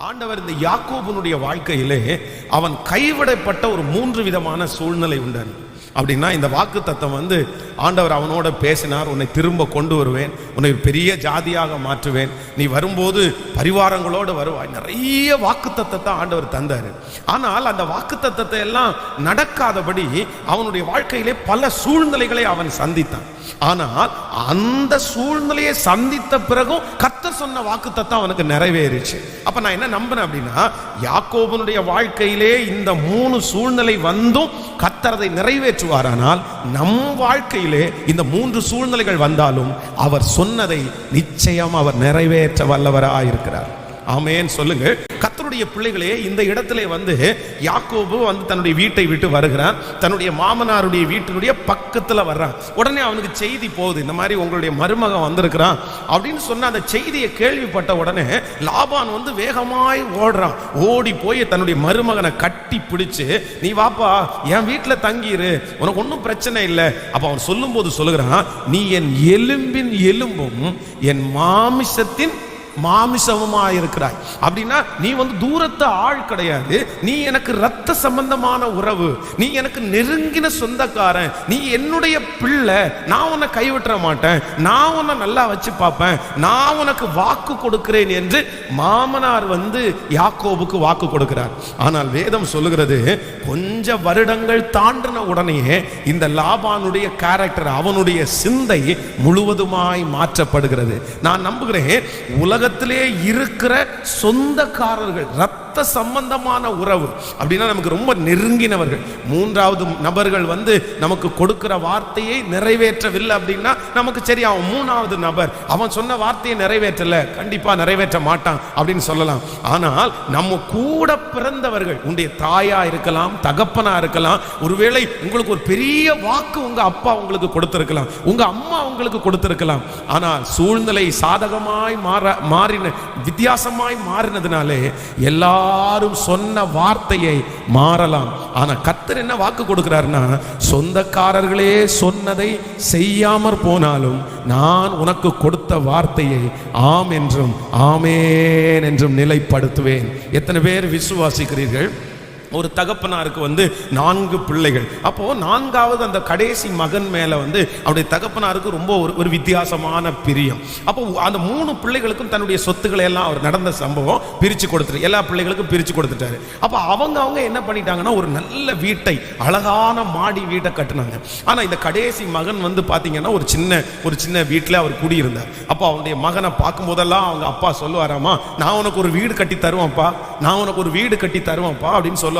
ஆண்டவர் இந்த யாக்கோபுனுடைய வாழ்க்கையிலே அவன் கைவிடப்பட்ட ஒரு 3 விதமான சூழ்நிலை உண்டான். அப்படின்னா இந்த வாக்கு தத்தம் ஆண்டவர் அவனோட பேசினார், உன்னை திரும்ப கொண்டு வருவேன், உன்னை பெரிய ஜாதியாக மாற்றுவேன், நீ வரும்போது பரிவாரங்களோடு வருவாய். நிறைய வாக்கு தத்தத்தை ஆண்டவர் தந்தார். ஆனால் அந்த வாக்கு தத்தத்தை எல்லாம் நடக்காதபடி அவனுடைய வாழ்க்கையிலே பல சூழ்நிலைகளை அவன் சந்தித்தான். ஆனால் அந்த சூழ்நிலையை சந்தித்த பிறகும் கர்த்தர் சொன்ன வாக்கு தத்தம் அவனுக்கு நிறைவேறிச்சு. அப்ப நான் என்ன நம்பினேன் அப்படின்னா, யாக்கோபனுடைய வாழ்க்கையிலே இந்த 3 சூழ்நிலை வந்தும் கர்த்தர் அதை நிறைவேற்றுவாரானால், நம் வாழ்க்கையிலே இந்த 3 சூழ்நிலைகள் வந்தாலும் அவர் சொன்னதை நிச்சயம் அவர் நிறைவேற்ற வல்லவராயிருக்கிறார். ஆமென் சொல்லுங்க. கர்த்தருடைய பிள்ளைகளே, இந்த இடத்திலே யாக்கோபு தன்னுடைய வீட்டை விட்டு வருகிறான். தன்னுடைய மாமனாருடைய வீட்டினுடைய பக்கத்துல வர்றான். உடனே அவனுக்கு செய்தி போகுது, இந்த மாதிரி உங்களுடைய மருமகன் வந்திருக்கிறான் அப்படின்னு சொன்ன அந்த செய்தியை கேள்விப்பட்ட உடனே லாபான் வேகமாய் ஓடுறான். ஓடி போய் தன்னுடைய மருமகனை கட்டி பிடிச்சு, நீ வாப்பா என் வீட்டுல தங்கிரு, உனக்கு ஒன்றும் பிரச்சனை இல்லை. அப்ப அவன் சொல்லும் போது சொல்லுகிறான், நீ என் எலும்பின் எலும்பும் என் மாமிசத்தின் மாமிசமுமா இருக்கிறாய். அப்படின்னா நீ தூரத்து ஆள் கிடையாது, நீ எனக்கு ரத்த சம்பந்தமான உறவு, நீ எனக்கு நெருங்கின சொந்தக்காரன், நீ என்னுடைய பிள்ளை, நான் உன்னை கைவிட்டுற மாட்டேன், நான் உன்னை நல்லா வச்சு பார்ப்பேன், நான் உனக்கு வாக்கு கொடுக்கிறேன் என்று மாமனார் யாக்கோபுக்கு வாக்கு கொடுக்கிறார். ஆனால் வேதம் சொல்லுகிறது, கொஞ்ச வருடங்கள் தாண்டின உடனே இந்த லாபானுடைய கேரக்டர், அவனுடைய சிந்தை முழுவதுமாய் மாற்றப்படுகிறது. நான் நம்புகிறேன், உலகத்திலே இருக்கிற சொந்தக்காரர்கள், ரத்த சம்பந்தமான உறவு அப்படின்னா நமக்கு ரொம்ப நெருங்கினவர்கள், 3வது நபர்கள் நமக்கு கொடுக்கிற வார்த்தையை நிறைவேற்றவில்லை அப்படின்னா நமக்கு சரி, அவன் 3வது நபர், அவன் சொன்ன வார்த்தையை நிறைவேற்றல, கண்டிப்பா நிறைவேற்ற மாட்டான் அப்படின்னு சொல்லலாம். ஆனால் நம்ம கூட பிறந்தவர்கள், உங்களுடைய தாயா இருக்கலாம், தகப்பனா இருக்கலாம், ஒருவேளை உங்களுக்கு ஒரு பெரிய வாக்கு உங்க அப்பா உங்களுக்கு கொடுத்திருக்கலாம், உங்க அம்மா உங்களுக்கு கொடுத்திருக்கலாம். ஆனால் சூழ்நிலை சாதகமாய் மாறின, வித்தியாசமாய் மாறினதுனாலே எல்லாரும் சொன்ன வார்த்தையை மாறலாம். ஆனா கர்த்தர் என்ன வாக்கு கொடுக்கிறார்னா, சொந்தக்காரர்களே சொன்னதை செய்யாமற் போனாலும் நான் உனக்கு கொடுத்த வார்த்தையை ஆம் என்றும் ஆமேன் என்றும் நிலைப்படுத்துவேன். எத்தனை பேர் விசுவாசிக்கிறீர்கள்? ஒரு தகப்பனாருக்கு 4 பிள்ளைகள். அப்போ 4வது அந்த கடைசி மகன் மேல அவருடைய தகப்பனாருக்கு ரொம்ப ஒரு வித்தியாசமான பிரியம். அப்போ அந்த 3 பிள்ளைகளுக்கும் தன்னுடைய சொத்துக்களை எல்லாம் அவர் நடந்த சம்பவம் பிரிச்சு கொடுத்துரு, எல்லா பிள்ளைகளுக்கும் பிரிச்சு கொடுத்துட்டாரு. அப்போ அவங்க என்ன பண்ணிட்டாங்கன்னா, ஒரு நல்ல வீட்டை, அழகான மாடி வீட்டை கட்டினாங்க. ஆனா இந்த கடைசி மகன் பாத்தீங்கன்னா ஒரு சின்ன வீட்டுல அவர் குடியிருந்தார். அப்போ அவனுடைய மகனை பார்க்கும் போதெல்லாம் அவங்க அப்பா சொல்லுவாராமா, நான் உனக்கு ஒரு வீடு கட்டி தருவான்ப்பா, நான் உனக்கு ஒரு வீடு கட்டி தருவான்ப்பா அப்படின்னு சொல்லுவார்.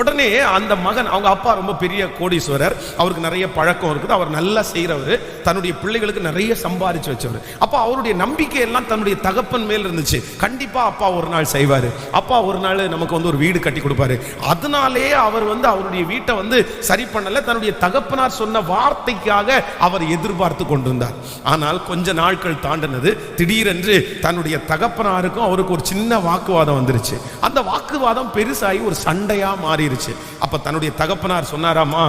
உடனே அந்த மகன், அவங்க அப்பா ரொம்ப பெரிய கோடீஸ்வரர், அவருக்கு நிறைய பழக்கம் இருக்குது, அவர் நல்லா செய்யறவர், தன்னுடைய பிள்ளைகளுக்கு நிறைய சம்பாதிச்சு வச்சவர். அப்ப அவருடைய நம்பிக்கை எல்லாம் தன்னுடைய தகப்பன் மேல் இருந்துச்சு. கண்டிப்பா அப்பா ஒரு நாள் செய்வாரு, அப்பா ஒரு நாள் நமக்கு ஒரு வீடு கட்டி கொடுப்பாரு. அதனாலே அவர் அவருடைய வீட்டை சரி பண்ணல, தன்னுடைய தகப்பனார் சொன்ன வார்த்தைக்காக அவர் எதிர்பார்த்து கொண்டிருந்தார். ஆனால் கொஞ்ச நாட்கள் தாண்டினது, திடீரென்று தன்னுடைய தகப்பனாருக்கும் அவருக்கு ஒரு சின்ன வாக்குவாதம் வந்துருச்சு. அந்த வாக்குவாதம் பெருசாகி ஒரு சண்டையா மாறிடுச்சு. அப்ப தன்னுடைய தகப்பனார் சொன்னாராமா,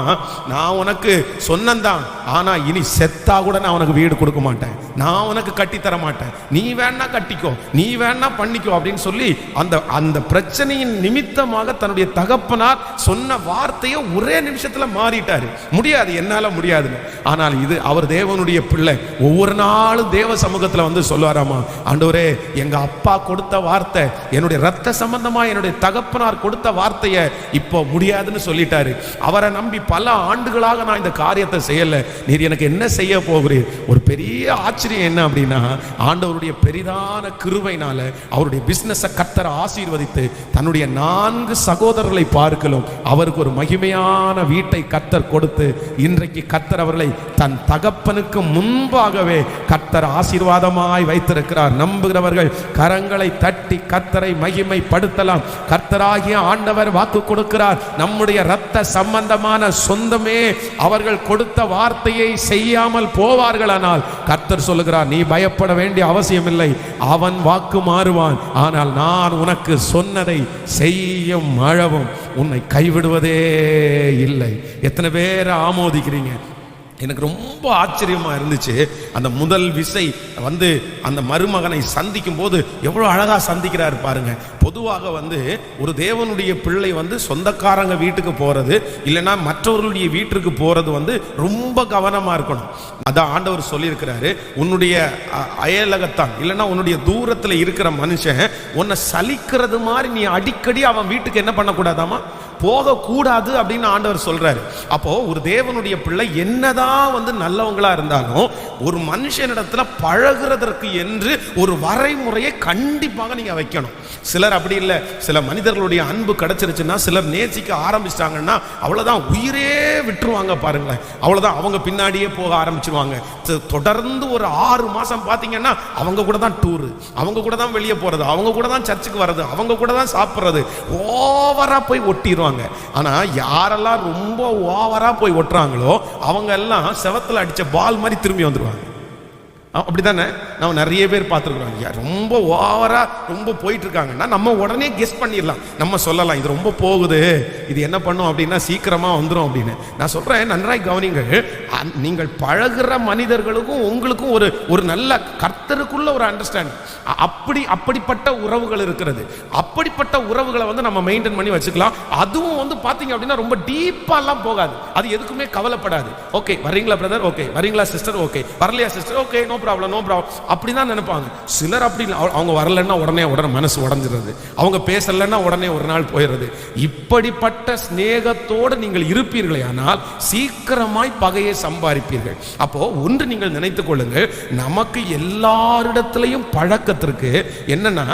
நான் உனக்கு சொன்னதான், ஆனா இனி செத்தா கூட நான் உனக்கு வீடு கொடுக்க மாட்டேன், நான் உனக்கு கட்டி தர மாட்டேன், நீ வேணா கட்டிக்கோ, நீ வேணா பண்ணிக்கோ அப்படின்னு சொல்லி அந்த பிரச்சனையின் நிமித்தமாக தன்னுடைய தகப்பனார் சொன்ன வார்த்தையை ஒரே நிமிஷத்துல மாறிட்டாரு. முடியாது, என்னால முடியாது. ஆனால் இது அவர் தேவனுடைய பிள்ளை, ஒவ்வொரு நாளும் தேவ சமூகத்துல சொல்லுவாராமா, ஆண்டவரே எங்க அப்பா கொடுத்த வார்த்தை, என்னுடைய ரத்த சம்பந்தமா என்னுடைய தகப்பனார் கொடுத்த வார்த்தையை இப்போ முடியாதுன்னு சொல்லிட்டாரு. அவரை நம்பி பல ஆண்டுகளாக நான் இந்த காரியத்தை செய்யல, நீர் எனக்கு என்ன செய்ய போகிறீர்? ஒரு பெரிய ஆச்சரியம் என்ன அப்படின்னா, ஆண்டவருடைய பெரிதான கிருபையினால அவருடைய பிசினஸை கர்த்தர் ஆசீர்வதித்து தன்னுடைய 4 சகோதரர்களை பார்க்கலாம் அவருக்கு ஒரு மகிமையான வீட்டை கர்த்தர் கொடுத்து, இன்றைக்கு கர்த்தர் அவர்களை தன் தகப்பனுக்கு முன்பாகவே கர்த்தர் ஆசீர்வாதமாய் வைத்திருக்கிறார். நம்புகிறவர்கள் கரங்களை தட்டி கர்த்தரை மகிமைப்படுத்தலாம். கர்த்தராகிய ஆண்டவர் வாக்கு கொடுக்கிறார், நம்முடைய இரத்த சம்பந்தமான சொந்தமே அவர்கள் கொடுத்த வார்த்தையை செய்யாமல் போவார்களானால் கர்த்தர் சொல்லுகிறார், நீ பயப்பட வேண்டிய அவசியம் இல்லை, அவன் வாக்கு மாறுவான், ஆனால் நான் உனக்கு சொன்னதை செய்யும் அளவும் உன்னை கைவிடுவதே இல்லை. எத்தனை பேர் ஆமோதிக்கிறீங்க? எனக்கு ரொம்ப ஆச்சரியமா இருந்துச்சு. அந்த முதல் விசை வந்து அந்த மருமகனை சந்திக்கும் போது எவ்வளவு அழகா சந்திக்கிறாரு பாருங்க. பொதுவாக வந்து ஒரு தேவனுடைய பிள்ளை வந்து சொந்தக்காரங்க வீட்டுக்கு போறது இல்லைன்னா மற்றவர்களுடைய வீட்டுக்கு போறது வந்து ரொம்ப கவனமா இருக்கணும். அதான் ஆண்டவர் சொல்லியிருக்கிறாரு, உன்னுடைய அயலகத்தான் இல்லைன்னா உன்னுடைய தூரத்துல இருக்கிற மனுஷன் உன்னை சலிக்கிறது மாதிரி நீ அடிக்கடி அவன் வீட்டுக்கு என்ன பண்ணக்கூடாதாமா, போகக்கூடாது அப்படின்னு ஆண்டவர் சொல்றாரு. அப்போ ஒரு தேவனுடைய பிள்ளை என்னதான் வந்து நல்லவங்களா இருந்தாலும் ஒரு மனுஷனிடத்துல பழகுறதற்கு என்று ஒரு வரைமுறையை கண்டிப்பாக நீங்க வைக்கணும். சிலர் அப்படி இல்லை. சில மனிதர்களுடைய அன்பு கிடைச்சிருச்சுன்னா, சிலர் நேசிக்க ஆரம்பிச்சிட்டாங்கன்னா அவ்வளவுதான், உயிரே விட்டுருவாங்க பாருங்களேன். அவ்வளவுதான், அவங்க பின்னாடியே போக ஆரம்பிச்சிருவாங்க. தொடர்ந்து ஒரு 6 மாசம் பாத்தீங்கன்னா அவங்க கூட தான் டூரு, அவங்க கூட தான் வெளியே போறது, அவங்க கூட தான் சர்ச்சுக்கு வர்றது, அவங்க கூட தான் சாப்பிட்றது, ஓவரா போய் ஒட்டிடுவாங்க. ஆனா யாரெல்லாம் ரொம்ப ஓவரா போய் ஒட்டுறாங்களோ அவங்க எல்லாம் செவத்துல அடிச்ச பால் மாதிரி திரும்பி வந்துருவாங்க. அப்படித்தானே நம்ம நிறைய பேர் பார்த்துருக்குறோம். ரொம்ப ஓவரா ரொம்ப போயிட்டு இருக்காங்கன்னா நம்ம உடனே கெஸ் பண்ணிடலாம், நம்ம சொல்லலாம் இது ரொம்ப போகுது, இது என்ன பண்ணும் அப்படின்னா சீக்கிரமா வந்துடும் அப்படின்னு. நான் சொல்றேன், நன்றாய் கவனிங்கள். நீங்கள் பழகுற மனிதர்களுக்கும் உங்களுக்கும் ஒரு நல்ல கர்த்தருக்குள்ள ஒரு அண்டர்ஸ்டாண்டிங், அப்படிப்பட்ட உறவுகள் இருக்கிறது. அப்படிப்பட்ட உறவுகளை வந்து நம்ம மெயின்டைன் பண்ணி வச்சுக்கலாம். அதுவும் வந்து பாத்தீங்க அப்படின்னா ரொம்ப டீப்பாலாம் போகாது, அது எதுக்குமே கவலைப்படாது. ஓகே வரீங்களா பிரதர், ஓகே வரீங்களா சிஸ்டர், ஓகே வரலையா sister, okay no problem no problem, அப்படிதான் நினைப்பாங்க. சிலர் அப்படி அவங்க வரலன்னா உடனே மனசு உடைஞ்சிருது, அவங்க பேசலன்னா உடனே ஒரு நாள் போயிடுறது. இப்படிப்பட்ட ஸ்நேகத்தோடு நீங்கள் இருப்பீர்களே ஆனால் சீக்கிரமாய் பகையை சம்பாதிப்பீர்கள். அப்போ ஒன்று நீங்கள் நினைத்துக் கொள்ளுங்கள், நமக்கு எல்லாரிடத்திலையும் பழக்கத்திற்கு என்னன்னா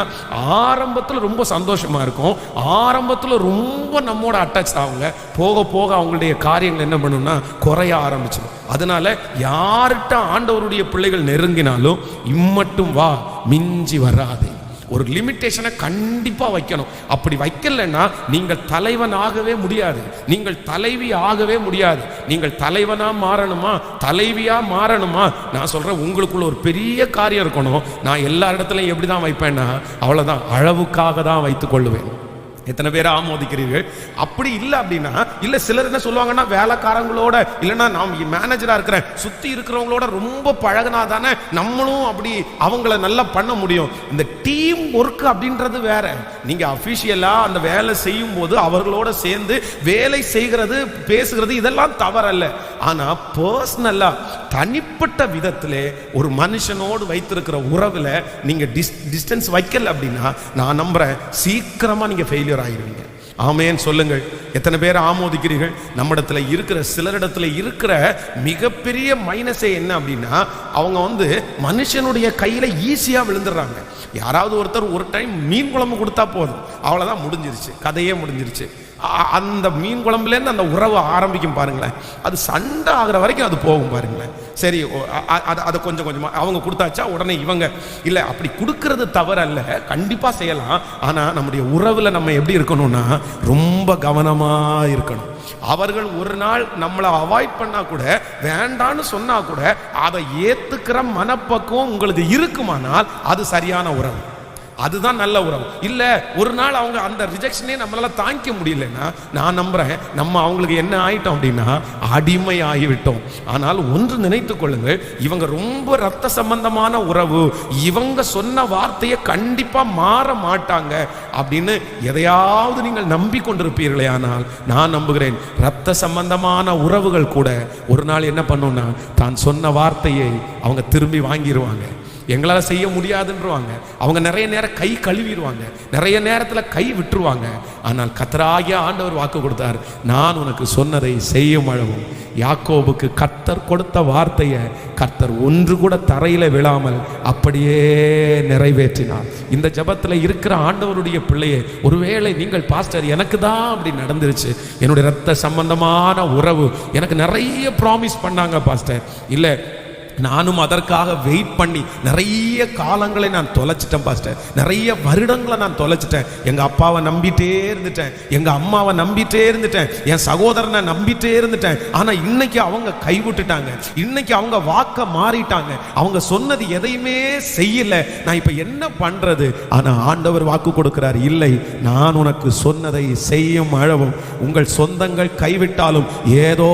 ஆரம்பத்தில் ரொம்ப சந்தோஷமா இருக்கும், ஆரம்பத்தில் ரொம்ப நம்மோட அட்டாச் ஆகுங்க, போக போக அவங்களுடைய காரியங்கள் என்ன பண்ணும்னா குறைய ஆரம்பிச்சிடும். அதனால யார்கிட்ட ஆண்டவருடைய பிள்ளைகள் நெருங்கினாலும் இம்மட்டும் வா மிஞ்சி வராதே, ஒரு லிமிட்டேஷனை கண்டிப்பா வைக்கணும். அப்படி வைக்கலன்னா நீங்கள் தலைவன் ஆகவே முடியாது, நீங்கள் தலைவி ஆகவே முடியாது. நீங்கள் தலைவனா மாறணுமா, தலைவியா மாறணுமா, நான் சொல்றேன் உங்களுக்குள்ள ஒரு பெரிய காரியம் இருக்கணும். நான் எல்லா இடத்துலையும் எப்படிதான் வைப்பேன்னா அவ்வளவுதான், அளவுக்காக தான் வைத்துக் கொள்ளுவேன். எத்தனை பேரை ஆமோதிக்கிறீர்கள்? அப்படி இல்லை அப்படின்னா இல்லை. சிலர் என்ன சொல்லுவாங்கன்னா வேலைக்காரங்களோட இல்லைன்னா நான் மேனேஜரா இருக்கிறேன், சுத்தி இருக்கிறவங்களோட ரொம்ப பழகினா தானே நம்மளும் அப்படி அவங்கள நல்லா பண்ண முடியும். இந்த டீம் ஒர்க் அப்படின்றது வேற. நீங்க அபிஷியலா அந்த வேலை செய்யும் போது அவர்களோட சேர்ந்து வேலை செய்கிறது பேசுகிறது இதெல்லாம் தவறல்ல. ஆனா பர்சனலா தனிப்பட்ட விதத்திலே ஒரு மனுஷனோடு வைத்திருக்கிற உறவுல நீங்க டிஸ்டன்ஸ் வைக்கல அப்படின்னா நான் நம்புறேன் சீக்கிரமா நீங்க ஃபெயிலியர் ஆகிருவீங்க. ஆமேன் சொல்லுங்கள். எத்தனை பேர் ஆமோதிக்கிறீர்கள்? நம்மிடத்துல இருக்கிற சிலரிடத்துல இருக்கிற மிகப்பெரிய மைனஸே என்ன அப்படின்னா அவங்க வந்து மனுஷனுடைய கையில ஈஸியா விழுந்துடுறாங்க. யாராவது ஒருத்தர் ஒரு டைம் மீன் குழம்பு கொடுத்தா போதும், அவ்வளவுதான், முடிஞ்சிருச்சு, கதையே முடிஞ்சிருச்சு. அந்த மீன் குழம்புலேருந்து அந்த உறவு ஆரம்பிக்கும் பாருங்களேன், அது சண்டை ஆகிற வரைக்கும் அது போகும் பாருங்களேன். சரி அதை கொஞ்சம் கொஞ்சமாக அவங்க கொடுத்தாச்சா உடனே இவங்க இல்லை, அப்படி கொடுக்கறது தவறு அல்ல, கண்டிப்பாக செய்யலாம். ஆனால் நம்முடைய உறவில் நம்ம எப்படி இருக்கணும்னா ரொம்ப கவனமாக இருக்கணும். அவர்கள் ஒரு நாள் நம்மளை அவாய்ட் பண்ணா கூட வேண்டான்னு சொன்னா கூட அதை ஏத்துக்கிற மனப்பக்குவம் உங்களுக்கு இருக்குமானால் அது சரியான உறவு, அதுதான் நல்ல உறவு. இல்ல ஒரு நாள் அவங்க அந்த ரிஜெக்ஷனே நம்மளால தாங்கிக்க முடியலன்னா நான் நம்புறேன் நம்ம அவங்களுக்கு என்ன ஆயிட்டோம் அப்படின்னா அடிமை ஆகிவிட்டோம். ஆனால் ஒன்று நினைத்துக் கொள்ளுங்கள், இவங்க ரொம்ப ரத்த சம்பந்தமான உறவு, இவங்க சொன்ன வார்த்தையை கண்டிப்பா மாற மாட்டாங்க அப்படின்னு எதையாவது நீங்கள் நம்பிக்கொண்டிருப்பீர்களே, ஆனால் நான் நம்புகிறேன் ரத்த சம்பந்தமான உறவுகள் கூட ஒரு நாள் என்ன பண்ணும்னா தான் சொன்ன வார்த்தையை அவங்க திரும்பி வாங்கிடுவாங்க. எங்களால் செய்ய முடியாதுன்றவாங்க, அவங்க நிறைய நேரம் கை கழுவிடுவாங்க, நிறைய நேரத்தில் கை விட்டுருவாங்க. ஆனால் கர்த்தராகிய ஆண்டவர் வாக்கு கொடுத்தார், நான் உனக்கு சொன்னதை செய்யும் அளவும். யாக்கோபுக்கு கர்த்தர் கொடுத்த வார்த்தையை கர்த்தர் ஒன்று கூட தரையில விழாமல் அப்படியே நிறைவேற்றினார். இந்த ஜபத்தில் இருக்கிற ஆண்டவருடைய பிள்ளையே, ஒருவேளை நீங்கள் பாஸ்டர் எனக்கு தான் அப்படி நடந்துருச்சு, என்னுடைய ரத்த சம்பந்தமான உறவு எனக்கு நிறைய ப்ராமிஸ் பண்ணாங்க பாஸ்டர், இல்லை நானும் அதற்காக வெயிட் பண்ணி நிறைய காலங்களை நான் தொலைச்சிட்டேன் பாஸ்டர். நிறைய வருடங்களை நான் தொலைச்சிட்டேன். எங்க அப்பாவை நம்பிட்டே இருந்துட்டேன், எங்க அம்மாவை நம்பிட்டே இருந்துட்டேன், என் சகோதரனை நம்பிட்டே இருந்துட்டேன். ஆனா இன்னைக்கு அவங்க கைவிட்டுட்டாங்க, இன்னைக்கு அவங்க வாக்க மாறிட்டாங்க, அவங்க சொன்னது எதையுமே செய்யல. நான் இப்ப என்ன பண்றது? ஆனா ஆண்டவர் வாக்கு கொடுக்கிறார், இல்லை, நான் உனக்கு சொன்னதை செய்யும் அளவும் உங்கள் சொந்தங்கள் கைவிட்டாலும் ஏதோ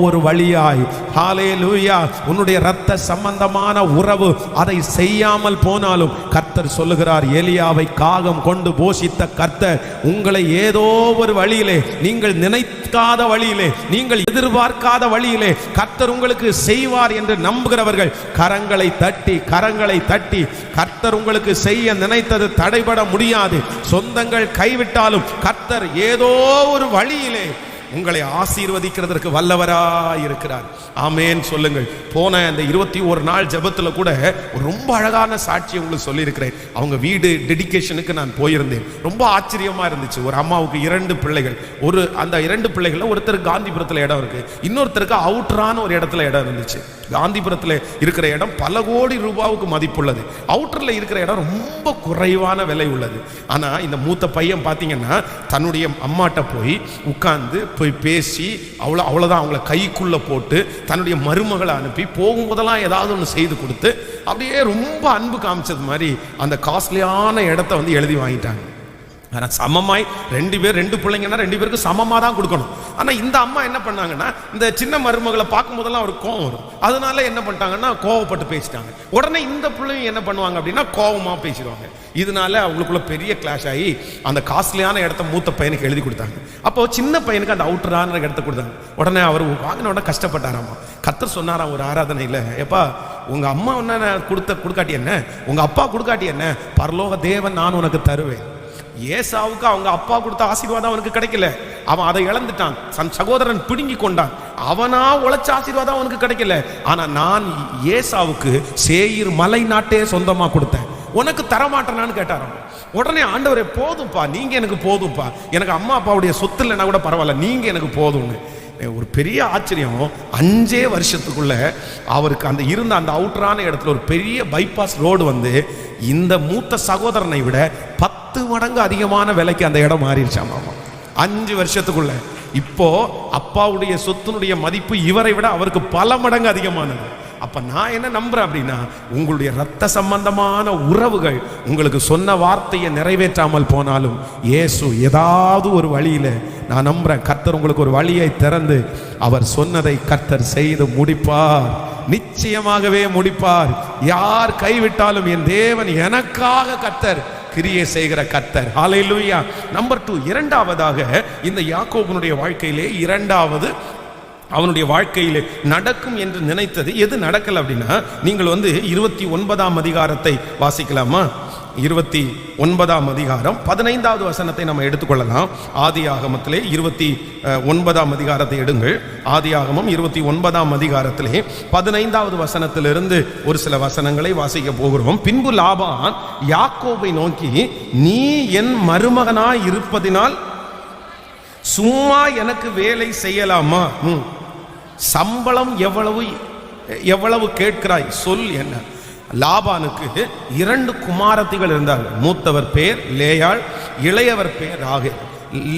ஒரு வழியாய், ஹல்லேலூயா, உன்னுடைய ரத்த சம்பந்தமான உறவு அதை செய்யாமல் போனாலும் கர்த்தர் சொல்லுகிறார், எலியாவை காகம் கொண்டு போஷித்த கர்த்தர் உங்களை ஏதோ ஒரு வழியிலே, நீங்கள் நினைக்காத வழியிலே, நீங்கள் எதிர்பார்க்காத வழியிலே கர்த்தர் உங்களுக்கு செய்வார் என்று நம்புகிறவர்கள் கரங்களை தட்டி கர்த்தர் உங்களுக்கு செய்ய நினைத்தது தடைபட முடியாது. சொந்தங்கள் கைவிட்டாலும் கர்த்தர் ஏதோ ஒரு வழியிலே உங்களை ஆசீர்வதிக்கிறதற்கு வல்லவராய் இருக்கிறார். ஆமென் சொல்லுங்கள். போன அந்த 21 நாள் ஜெபத்துல கூட ரொம்ப அழகான சாட்சியை உங்களுக்கு சொல்லியிருக்கிறேன். அவங்க வீடு டெடிகேஷனுக்கு நான் போயிருந்தேன். ரொம்ப ஆச்சரியமா இருந்துச்சு. ஒரு அம்மாவுக்கு 2 பிள்ளைகள். அந்த 2 பிள்ளைகள் ஒருத்தருக்கு காந்திபுரத்தில் இடம் இருக்கு, இன்னொருத்தருக்கு அவுட்டரான ஒரு இடத்துல இடம் இருந்துச்சு. காந்திபுரத்தில் இருக்கிற இடம் பல கோடி ரூபாவுக்கு மதிப்புள்ளது, அவுட்டரில் இருக்கிற இடம் ரொம்ப குறைவான விலை உள்ளது. ஆனால் இந்த மூத்த பையன் பார்த்தீங்கன்னா தன்னுடைய அம்மாட்ட போய் உட்கார்ந்து பேசி அவ்வளோதான் அவங்கள கைக்குள்ளே போட்டு தன்னுடைய மருமகளை அனுப்பி போகும்போதெல்லாம் ஏதாவது ஒன்று செய்து கொடுத்து அப்படியே ரொம்ப அன்பு காமிச்சது மாதிரி அந்த காஸ்ட்லியான இடத்த எழுதி வாங்கிட்டாங்க. ஆனால் சமமாய் 2 பிள்ளைங்கன்னா 2 பேருக்கு சமமாக தான் கொடுக்கணும். ஆனால் இந்த அம்மா என்ன பண்ணாங்கன்னா, இந்த சின்ன மருமகளை பார்க்கும்போதெல்லாம் ஒரு கோவம் வரும், அதனால என்ன பண்ணிட்டாங்கன்னா கோவப்பட்டு பேசிட்டாங்க. உடனே இந்த பிள்ளைங்க என்ன பண்ணுவாங்க அப்படின்னா கோவமாக பேசிடுவாங்க. இதனால அவங்களுக்குள்ள பெரிய கிளாஷ் ஆகி அந்த காஸ்ட்லியான இடத்த மூத்த பையனுக்கு எழுதி கொடுத்தாங்க. அப்போ சின்ன பையனுக்கு அந்த அவுட்டரான இடத்த கொடுத்தாங்க. உடனே அவர் வாங்கின உடனே கஷ்டப்பட்டாராமா. கர்த்தர் சொன்னாராம் ஒரு ஆராதனையில், எப்பா உங்க அம்மா என்ன கொடுக்காட்டி என்ன, உங்க அப்பா கொடுக்காட்டி என்ன, பரலோக தேவன் நான் உனக்கு தருவேன். ஏசாவுக்கு அவங்க அப்பா கொடுத்த ஆசீர்வாதம் அவனுக்கு கிடைக்கல, அவன் அதை இழந்துட்டான். தன் சகோதரன் பிடுங்கி கொண்டான், அவனா உழைச்ச ஆசீர்வாதம் அவனுக்கு கிடைக்கல. ஆனா நான் ஏசாவுக்கு சேயீர் மலை நாட்டே சொந்தமா கொடுத்தேன், உனக்கு தரமாட்டேனான்னு கேட்டாராம். உடனே ஆண்டவரே போதும்பா, நீங்க எனக்கு போதும்பா, எனக்கு அம்மா அப்பாவுடைய சொத்து இல்லைன்னா கூட பரவாயில்ல, நீங்க எனக்கு போதும்னு. ஒரு பெரிய ஆச்சரியம், 5 வருஷத்துக்குள்ள அவருக்கு அந்த அவுட்டரான இடத்துல ஒரு பெரிய பைபாஸ் ரோடு இந்த மூத்த சகோதரனை விட 10 மடங்கு அதிகமான விலைக்கு அந்த இடம் மாறிடுச்சாமா 5 வருஷத்துக்குள்ள. இப்போ அப்பாவுடைய சொத்தினுடைய மதிப்பு இவரை விட அவருக்கு பல மடங்கு அதிகமானது. அப்ப நான் என்ன நம்புறேன் அப்படின்னா, உங்களுடைய ரத்த சம்பந்தமான உறவுகள் உங்களுக்கு சொன்ன வார்த்தையை நிறைவேற்றாமல் போனாலும் இயேசு ஏதாவது ஒரு வழியில, நான் நம்புறேன் கர்த்தர் உங்களுக்கு ஒரு வழியை திறந்து அவர் சொன்னதை கர்த்தர் செய்து முடிப்பார், நிச்சயமாகவே முடிப்பார். யார் கைவிட்டாலும் என் தேவன் எனக்காக கர்த்தர் கிரியை செய்கிற கர்த்தர். ஹல்லேலூயா. நம்பர் 2, இரண்டாவதாக இந்த யாக்கோபனுடைய வாழ்க்கையிலே இரண்டாவது அவனுடைய வாழ்க்கையிலே நடக்கும் என்று நினைத்தது எது நடக்கல அப்படின்னா, நீங்கள் 29ஆம் அதிகாரத்தை வாசிக்கலாமா? 29ஆம் அதிகாரம் 15வது வசனத்தை நம்ம எடுத்துக்கொள்ளலாம். ஆதியாகமத்திலே 29ஆம் அதிகாரத்தை எடுங்கள். ஆதியாகமம் 29ஆம் அதிகாரத்திலே 15வது வசனத்திலிருந்து ஒரு சில வசனங்களை வாசிக்க போகிறோம். பின்பு லாபான் யாக்கோபை நோக்கி, நீ என் மருமகனாய் இருப்பதினால் சும்மா எனக்கு வேலை செய்யலாமா? சம்பளம் எவ்வளவு கேட்கிறாய் சொல் என்ன? லாபானுக்கு 2 குமாரத்திகள் இருந்தார்கள். மூத்தவர் பேர் லேயாள், இளையவர் பேர் ராகேல்.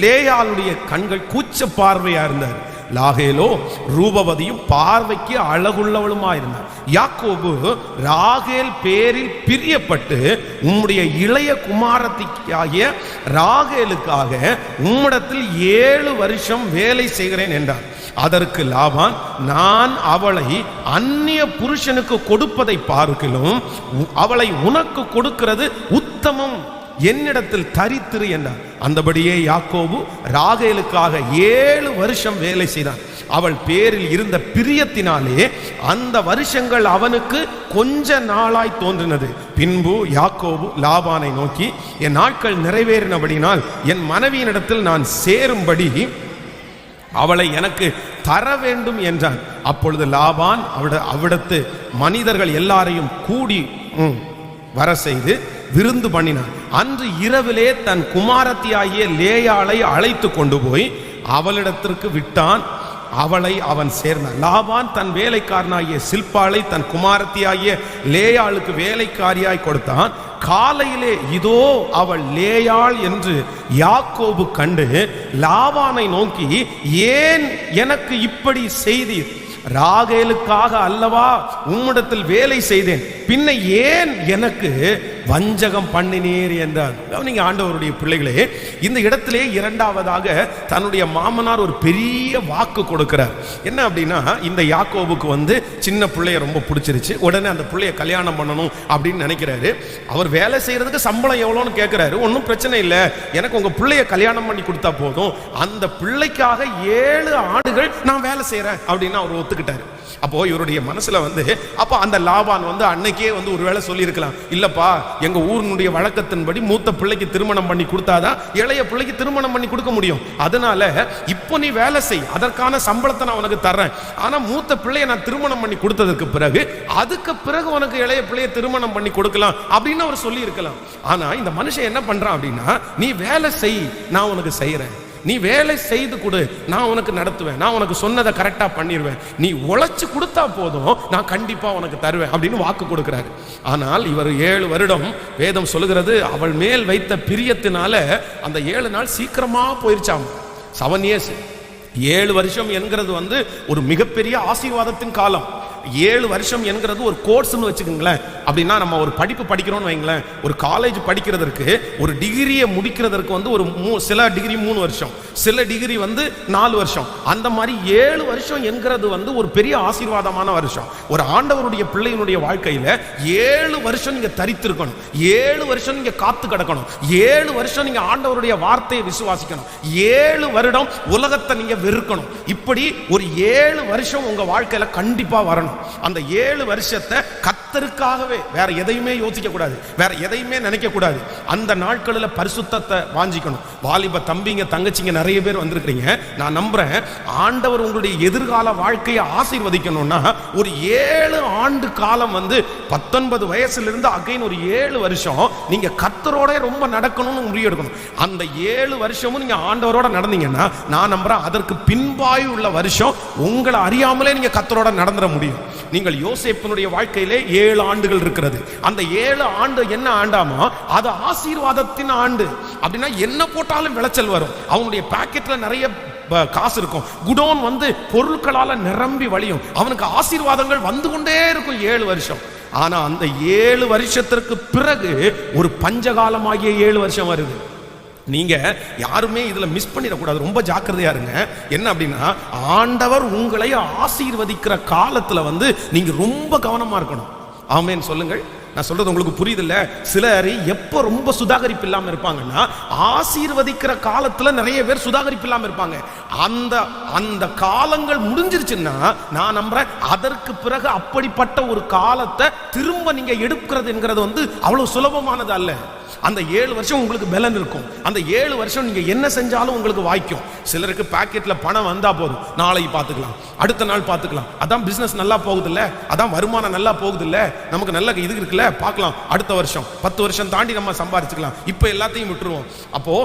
லேயாளுடைய கண்கள் கூச்ச பார்வையா இருந்தார். லாகேலோ ரூபவதியும் பார்வைக்கு அழகுள்ளவளுமா இருந்தார். யாக்கோபு ராகேல் பேரில் பிரியப்பட்டு உம்முடைய இளைய குமாரத்தியாகிய ராகேலுக்காக உம்மிடத்தில் 7 வருஷம் வேலை செய்கிறேன் என்றார். அதற்கு லாபான், நான் அவளை அந்நிய புருஷனுக்கு கொடுப்பதை பார்க்கிலும் அவளை உனக்கு கொடுக்கிறது உத்தமம், என்னிடத்தில் தரித்திரு என்றார். அந்தபடியே யாக்கோபு ராகேலுக்காக 7 வருஷம் வேலை செய்தான். அவள் பேரில் இருந்த பிரியத்தினாலே அந்த வருஷங்கள் அவனுக்கு கொஞ்ச நாளாய் தோன்றினது. பின்பு யாக்கோபு லாபானை நோக்கி, என் நாட்கள் நிறைவேறினபடினால் என் மனைவியினிடத்தில் நான் சேரும்படி அவளை எனக்கு தர வேண்டும் என்றான். அப்பொழுது லாபான் அவிடத்து மனிதர்கள் எல்லாரையும் கூடி வர செய்து விருந்து பண்ணினான். அன்று இரவிலே தன் குமாரத்தியாகிய லேயாளை அழைத்து கொண்டு போய் அவளிடத்திற்கு விட்டான். அவளை அவன் சேர்ந்தான். லாபான் தன் வேலைக்காரனாகிய சில்பாளை தன் குமாரத்தியாகிய லேயாளுக்கு வேலைக்காரியாய் கொடுத்தான். காலையிலே இதோ அவள் லேயாள் என்று யாக்கோபு கண்டு லாபானை நோக்கி, ஏன் எனக்கு இப்படி செய்தீர்? ராகேலுக்காக அல்லவா உம்மிடத்தில் வேலை செய்தேன், பின்ன ஏன் எனக்கு வஞ்சகம் பண்ணினீர் என்றார். நீங்க ஆண்டவருடைய பிள்ளைகளே, இந்த இடத்திலே இரண்டாவதாக தன்னுடைய மாமனார் ஒரு பெரிய வாக்கு கொடுக்கிறார். என்ன அப்படின்னா, இந்த யாக்கோபுக்கு சின்ன பிள்ளைய ரொம்ப பிடிச்சிருச்சு. உடனே அந்த பிள்ளைய கல்யாணம் பண்ணணும் அப்படின்னு நினைக்கிறாரு. அவர் வேலை செய்யறதுக்கு சம்பளம் எவ்வளோன்னு கேட்கிறாரு. ஒன்றும் பிரச்சனை இல்லை, எனக்கு உங்க பிள்ளைய கல்யாணம் பண்ணி கொடுத்தா போதும், அந்த பிள்ளைக்காக 7 ஆண்டுகள் நான் வேலை செய்யறேன் அப்படின்னு அவர் ஒத்துக்கிட்டாரு. அப்போ இவருடைய மனசுல அப்ப அந்த லாபான் அன்னைக்கே ஒருவேளை சொல்லி இருக்கலாம், இல்லப்பா எங்க ஊரினுடைய வழக்கத்தின்படி மூத்த பிள்ளைக்கு திருமணம் பண்ணி கொடுத்தாதான் இளைய பிள்ளைக்கு திருமணம் பண்ணி கொடுக்க முடியும். அதனால இப்போ நீ வேலை செய், அதற்கான சம்பளத்தை நான் உனக்கு தர்றேன். ஆனா மூத்த பிள்ளைய நான் திருமணம் பண்ணி கொடுத்ததுக்கு பிறகு அதுக்கு பிறகு உனக்கு இளைய பிள்ளைய திருமணம் பண்ணி கொடுக்கலாம் அப்படின்னு அவர் சொல்லி இருக்கலாம். ஆனா இந்த மனுஷன் என்ன பண்றான் அப்படின்னா, நீ வேலை செய், நான் உனக்கு செய்யறேன், நீ வேலை செய்து கொடு, நான் உனக்கு நடத்துவேன், நான் உனக்கு சொன்னதை கரெக்டா பண்ணிடுவேன், நீ உழைச்சு கொடுத்தா போதும், நான் கண்டிப்பா உனக்கு தருவேன் அப்படின்னு வாக்கு கொடுக்கிறாரு. ஆனால் இவர் 7 வருடம் வேதம் சொல்லுகிறது, அவள் மேல் வைத்த பிரியத்தினால அந்த 7 நாள் சீக்கிரமா போயிருச்சாம். 7 years, 7 வருஷம் என்கிறது ஒரு மிகப்பெரிய ஆசீர்வாதத்தின் காலம். 7 வருஷம் என்கிறது ஒரு கோர்ஸ்னு வச்சுக்கோங்களேன். அப்படின்னா நம்ம ஒரு படிப்பு படிக்கிறோம்னு வைங்களேன், ஒரு காலேஜ் படிக்கிறதற்கு ஒரு டிகிரியை முடிக்கிறதற்கு ஒரு சில டிகிரி 3 வருஷம், சில டிகிரி 4 வருஷம், அந்த மாதிரி 7 வருஷம் என்கிறது ஒரு பெரிய ஆசீர்வாதமான வருஷம். ஒரு ஆண்டவருடைய பிள்ளையினுடைய வாழ்க்கையில 7 வருஷம் நீங்க தரித்திருக்கணும், 7 வருஷம் நீங்க காத்து கிடக்கணும், 7 வருஷம் நீங்க ஆண்டவருடைய வார்த்தையை விசுவாசிக்கணும், 7 வருடம் உலகத்தை நீங்க வெறுக்கணும். இப்படி ஒரு 7 வருஷம் உங்க வாழ்க்கையில கண்டிப்பா வரணும். அந்த 7 வருஷத்தை கர்த்தருக்காகவே, வேற எதையுமே யோசிக்க கூடாது, வேற எதையுமே நினைக்க கூடாது. அந்த நாட்களில் பரிசுத்தத்தை வாஞ்சிக்கணும். வாலிப தம்பிங்க தங்கச்சிங்க நிறைய பேர் வந்திருக்கிறீங்க. நான் நம்புறேன், ஆண்டவர் உங்களுடைய எதிர்கால வாழ்க்கையை ஆசீர்வதிக்கணும்னா ஒரு 7 ஆண்டு காலம் 19 வயசுல அகைன் ஒரு 7 வருஷம் நீங்க கர்த்தரோட ரொம்ப நடக்கணும்னு முடிவெடுக்கணும். அந்த 7 வருஷமும் நீங்க ஆண்டவரோட நடந்தீங்கன்னா நான் நம்புறேன், அதற்கு பின்பாய் உள்ள வருஷம் உங்களை அறியாமலே நீங்க கர்த்தரோட நடந்துட முடியும். நீங்கள் யோசேப்பினுடைய வாழ்க்கையிலே 7 ஆண்டுகள் இருக்கிறது. அந்த 7 ஆண்டு என்ன ஆண்டாமா, அது ஆசீர்வாதத்தின் ஆண்டு. அப்படின்னா என்ன போட்டாலும் விளைச்சல் வரும். அவனுடைய பாக்கெட்ல நிறைய காசு இருக்கும், குடோன் பொருட்களால நிரம்பி வழியும், அவனுக்கு ஆசீர்வாதங்கள் வந்து கொண்டே இருக்கும் 7 வருஷம். ஆனா அந்த 7 வருஷத்திற்கு பிறகு ஒரு பஞ்சகாலமாகிய 7 வருஷம் வருது. நீங்க யாருமே இதுல மிஸ் பண்ணிடக்கூடாது, ரொம்ப ஜாக்கிரதையா இருங்க. என்ன அப்படின்னா, ஆண்டவர் உங்களை ஆசீர்வதிக்கிற காலத்துல நீங்க ரொம்ப கவனமா இருக்கணும். ஆமென் சொல்லுங்கள். நான் சொல்றது உங்களுக்கு புரியுது இல்ல? சிலர் எப்ப ரொம்ப சுதாகரிப்பு இல்லாம இருப்பாங்கன்னா, ஆசீர்வதிக்கிற காலத்துல நிறைய பேர் சுதாகரிப்பு இல்லாம இருப்பாங்க. அந்த அந்த காலங்கள் முடிஞ்சிருச்சுன்னா நான் நம்புறேன், அதற்கு பிறகு அப்படிப்பட்ட ஒரு காலத்தை திரும்ப நீங்க எடுக்கிறது என்கிறது அவ்வளவு சுலபமானது அல்ல. அந்த 7 வருஷம் உங்களுக்கு பலன் இருக்கும். அந்த 7 வருஷம் நீங்க என்ன செஞ்சாலும் உங்களுக்கு வாய்க்கும். சிலருக்கு பாக்கெட்ல பணம் வந்தா போதும், நாளைக்கு பார்த்துக்கலாம், அடுத்த நாள் பார்த்துக்கலாம், அதான் பிசினஸ் நல்லா போகுது இல்ல, அதான் வருமானம் நல்லா போகுது இல்ல, நமக்கு நல்ல இது இருக்குல்ல, பார்க்கலாம், அடுத்த வருஷம் 10 வருஷம் தாண்டி நம்ம சம்பாதிச்சுக்கலாம், இப்ப எல்லாத்தையும் விட்டுருவோம். அப்போ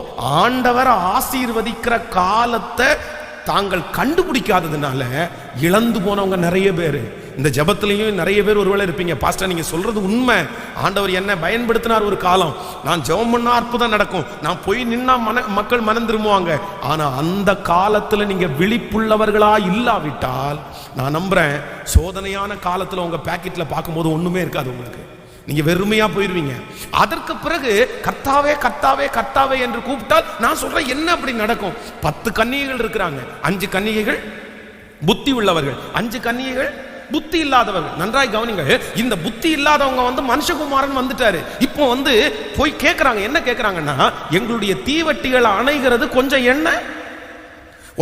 ஆண்டவர் ஆசீர்வதிக்கிற காலத்தை தாங்கள் கண்டுபிடிக்காததுனால இழந்து போனவங்க நிறைய பேர். இந்த ஜபத்திலையும் நிறைய பேர் ஒருவேளை இருப்பீங்க, பாஸ்டர் நீங்க சொல்றது உண்மை, ஆண்டவர் என்ன பயன்படுத்தினார் ஒரு காலம், நான் ஜெபம் பண்ணா அற்புதம் நடக்கும், நான் போய் நின்னா மக்கள் மனம் திரும்புவாங்க. ஆனா அந்த காலத்துல நீங்க விழிப்புள்ளவர்களா இல்லாவிட்டால் நான் நம்புறேன், சோதனையான காலத்துல உங்க பாக்கெட்ல பார்க்கும்போது ஒண்ணுமே இருக்காது, உங்களுக்கு நீங்க வெறுமையா போயிருவீங்க. அதற்கு பிறகு கர்த்தாவே கர்த்தாவே கர்த்தாவே என்று கூப்பிட்டால் நான் சொல்றேன் என்ன அப்படி நடக்கும். 10 கன்னிகைகள் இருக்கிறாங்க, 5 கன்னிகைகள் புத்தி உள்ளவர்கள், 5 கன்னிகைகள் புத்தி இல்லாதவர்கள். நன்றாய் கவனிங்க, இந்த புத்தி இல்லாதவங்க மனுஷகுமாரன் வந்துட்டாரு. இப்போ போய் கேட்கறாங்க, என்ன கேட்கறாங்கன்னா, எங்களுடைய தீவட்டிகள் அணைகிறது கொஞ்சம் எண்ணெய்.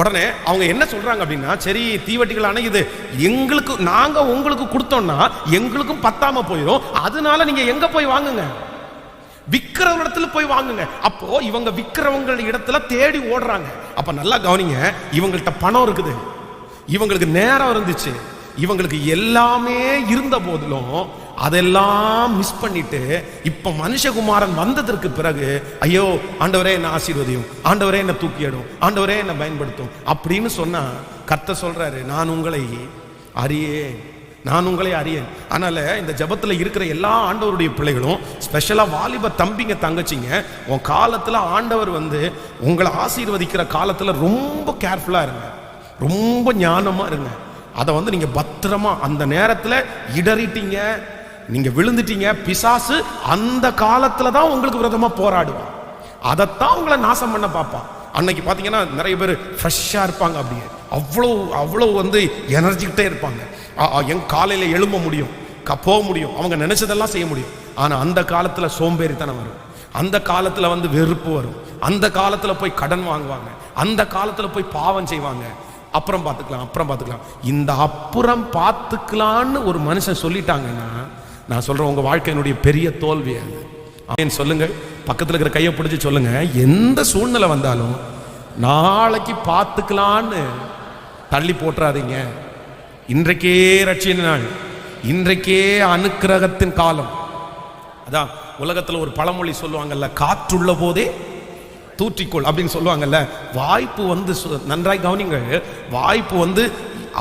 உடனே அவங்க என்ன சொல்றாங்க அப்படின்னா, சரி தீவட்டிகள் அணையுது, எங்களுக்கு நாங்க உங்களுக்கு கொடுத்தோம்னா எங்களுக்கும் பத்தாம போயிடும், அதனால நீங்க எங்க போய் வாங்குங்க, விக்கிறவங்க இடத்துல போய் வாங்குங்க. அப்போ இவங்க விக்கிறவங்க இடத்துல தேடி ஓடுறாங்க. அப்ப நல்லா கவனிங்க, இவங்கள்ட்ட பணம் இருக்குது, இவங்களுக்கு நேரம் இருந்துச்சு, இவங்களுக்கு எல்லாமே இருந்த போதிலும் அதெல்லாம் மிஸ் பண்ணிட்டு இப்ப மனுஷகுமாரன் வந்ததற்கு பிறகு ஐயோ ஆண்டவரே என்ன ஆசீர்வதியும், ஆண்டவரே என்ன தூக்கிடும், ஆண்டவரே என்ன பயன்படுத்தும் அப்படின்னு சொன்னா கர்த்தர் சொல்றாரு, நான் உங்களை அறியேன், நான் உங்களை அறியேன். அதனால இந்த ஜெபத்தில் இருக்கிற எல்லா ஆண்டவருடைய பிள்ளைகளும், ஸ்பெஷலா வாலிப தம்பிங்க தங்கச்சிங்க, உன் காலத்துல ஆண்டவர் உங்களை ஆசீர்வதிக்கிற காலத்துல ரொம்ப கேர்ஃபுல்லா இருங்க, ரொம்ப ஞானமா இருங்க. அதை நீங்க பத்திரமா, அந்த நேரத்துல இடறிட்டீங்க, நீங்க விழுந்துட்டீங்க, பிசாசு அந்த காலத்துல தான் உங்களுக்கு விரோதமா போராடுவான், அதைத்தான் உங்களை நாசம் பண்ண பார்ப்பான். அன்னைக்கு பார்த்தீங்கன்னா நிறைய பேர் ஃப்ரெஷ்ஷாக இருப்பாங்க, அப்படியே அவ்வளோ எனர்ஜிக்கிட்டே இருப்பாங்க. என் காலையில் எழும்ப முடியும், போக முடியும், அவங்க நினைச்சதெல்லாம் செய்ய முடியும். ஆனால் அந்த காலத்தில் சோம்பேறித்தனம் வரும், அந்த காலத்தில் வெறுப்பு வரும், அந்த காலத்தில் போய் கடன் வாங்குவாங்க, அந்த காலத்தில் போய் பாவம் செய்வாங்க. அப்புறம் பார்த்துக்கலாம். இந்த அப்புறம் பார்த்துக்கலான்னு ஒரு மனுஷன் சொல்லிட்டாங்கன்னா, நான் சொல்கிறேன், உங்கள் வாழ்க்கையினுடைய பெரிய தோல்வி அது. ஏன் சொல்லுங்க, பக்கத்தில் இருக்கிற கையை பிடிச்சி சொல்லுங்க, எந்த சூழ்நிலை வந்தாலும் நாளைக்கு பார்த்துக்கலான்னு தள்ளி போட்டுறாதீங்க. இன்றைக்கே ரட்சின நாள், இன்றைக்கே அனுக்கிரகத்தின் காலம். அதான் உலகத்தில் ஒரு பழமொழி சொல்லுவாங்கல்ல, காற்றுள்ள போதே தூற்றிக்கொள் அப்படின்னு சொல்லுவாங்கல்ல. வாய்ப்பு நன்றாய் கவனிங்க, வாய்ப்பு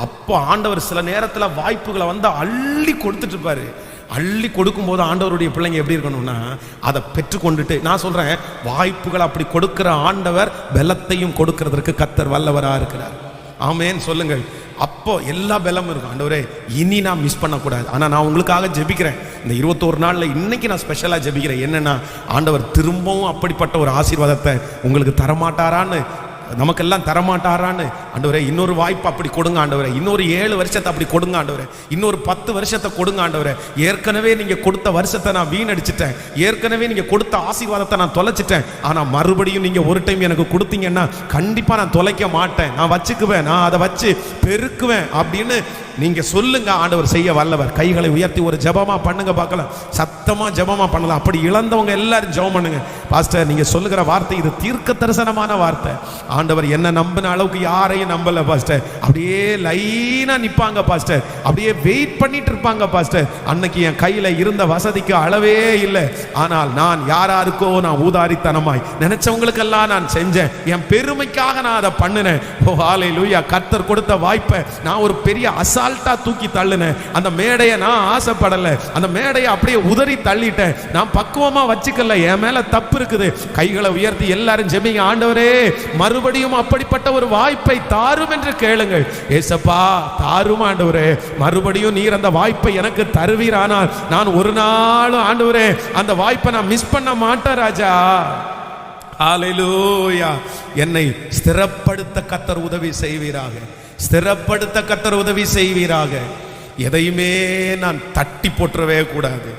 அப்போ ஆண்டவர் சில நேரத்தில் வாய்ப்புகளை அள்ளி கொடுத்துட்டு இருப்பாரு. அள்ளி கொடுக்கும் போது ஆண்டவருடைய பிள்ளைங்க எப்படி இருக்கணும்னா, அதை பெற்றுக்கொண்டுட்டு, நான் சொல்றேன், வாய்ப்புகள் அப்படி கொடுக்கிற ஆண்டவர் பலத்தையும் கொடுக்கிறதற்கு கர்த்தர் வல்லவராக இருக்கிறார். ஆமென் சொல்லுங்கள். அப்போ எல்லா பலமும் இருக்கும். ஆண்டவரே, இனி நான் மிஸ் பண்ணக்கூடாது. ஆனால் நான் உங்களுக்காக ஜெபிக்கிறேன். இந்த 21 நாளில் இன்னைக்கு நான் ஸ்பெஷலாக ஜெபிக்கிறேன். என்னன்னா, ஆண்டவர் திரும்பவும் அப்படிப்பட்ட ஒரு ஆசீர்வாதத்தை உங்களுக்கு தரமாட்டாரான்னு, நமக்கெல்லாம் தரமாட்டாரான்னு. ஆண்டவரே, இன்னொரு வாய்ப்பு அப்படி கொடுங்க ஆண்டவரே, இன்னொரு 7 வருஷத்தை அப்படி கொடுங்க ஆண்டவரே, இன்னொரு 10 வருஷத்தை கொடுங்க ஆண்டவரே. ஏற்கனவே நீங்க கொடுத்த வருஷத்தை நான் வீணடிச்சிட்டேன், ஏற்கனவே நீங்க கொடுத்த ஆசீர்வாதத்தை நான் தொலைச்சிட்டேன். ஆனா மறுபடியும் நீங்க ஒரு டைம் எனக்கு கொடுத்தீங்கன்னா கண்டிப்பா நான் தொலைக்க மாட்டேன், நான் வச்சுக்குவேன், நான் அதை வச்சு பெருக்குவேன் அப்படின்னு நீங்க சொல்லுங்க. ஆண்டவர் செய்ய வல்லவர். கைகளை உயர்த்தி ஒரு ஜெபமா பண்ணுங்க பார்க்கலாம், சத்தமா ஜெபமா பண்ணலாம். அப்படி இழந்தவங்க எல்லாரும் ஜெபம் பண்ணுங்க. பாஸ்டர், நீங்க சொல்லுகிற வார்த்தை இது தீர்க்க தரிசனமான வார்த்தை. ஆண்டவர் என்ன நம்பின அளவுக்கு யாரையும் நம்பல பாஸ்டர். அப்படியே லைனா நிப்பாங்க பாஸ்டர், அப்படியே வெயிட் பண்ணிட்டு இருப்பாங்க பாஸ்டர். அன்னைக்கு என் கையில இருந்த வசதிக்கு அளவே இல்லை, ஆனால் நான் யாராருக்கோ நான் ஊதாரித்தனமாய் நினைச்சவங்களுக்கெல்லாம் நான் செஞ்சேன், என் பெருமைக்காக நான் அதை பண்ணினேன். ஓ ஹல்லேலூயா. கர்த்தர் கொடுத்த வாய்ப்பை நான் ஒரு பெரிய அசால்ட்டா தூக்கி தள்ளினேன். அந்த மேடையை நான் ஆசைப்படல, அந்த மேடையை அப்படியே உதறி தள்ளிட்டேன். நான் பக்குவமா வச்சுக்கல, என் மேல தப்பு இருக்குது. கைகளை உயர்த்தி எல்லாரும் ஜெபிங்க. ஆண்டவரே, மறுபடியும் அப்படிப்பட்ட ஒரு வாய்ப்பை தாரும் என்று கேளுங்கள். ஏசப்பா, தாரும் ஆண்டவரே, மறுபடியும் நீர் அந்த வாய்ப்பை எனக்கு தருவீரானால் நான் ஒரு நாளும் ஆண்டவரே அந்த வாய்ப்பை நான் மிஸ் பண்ண மாட்டேன் ராஜா. ஹல்லேலூயா. என்னை ஸ்திரப்படுத்த கர்த்தர் உதவி செய்வீராக, ஸ்திரப்படுத்த கர்த்தர் உதவி செய்வீராக. எதையுமே நான் தட்டி போற்றவே கூடாது.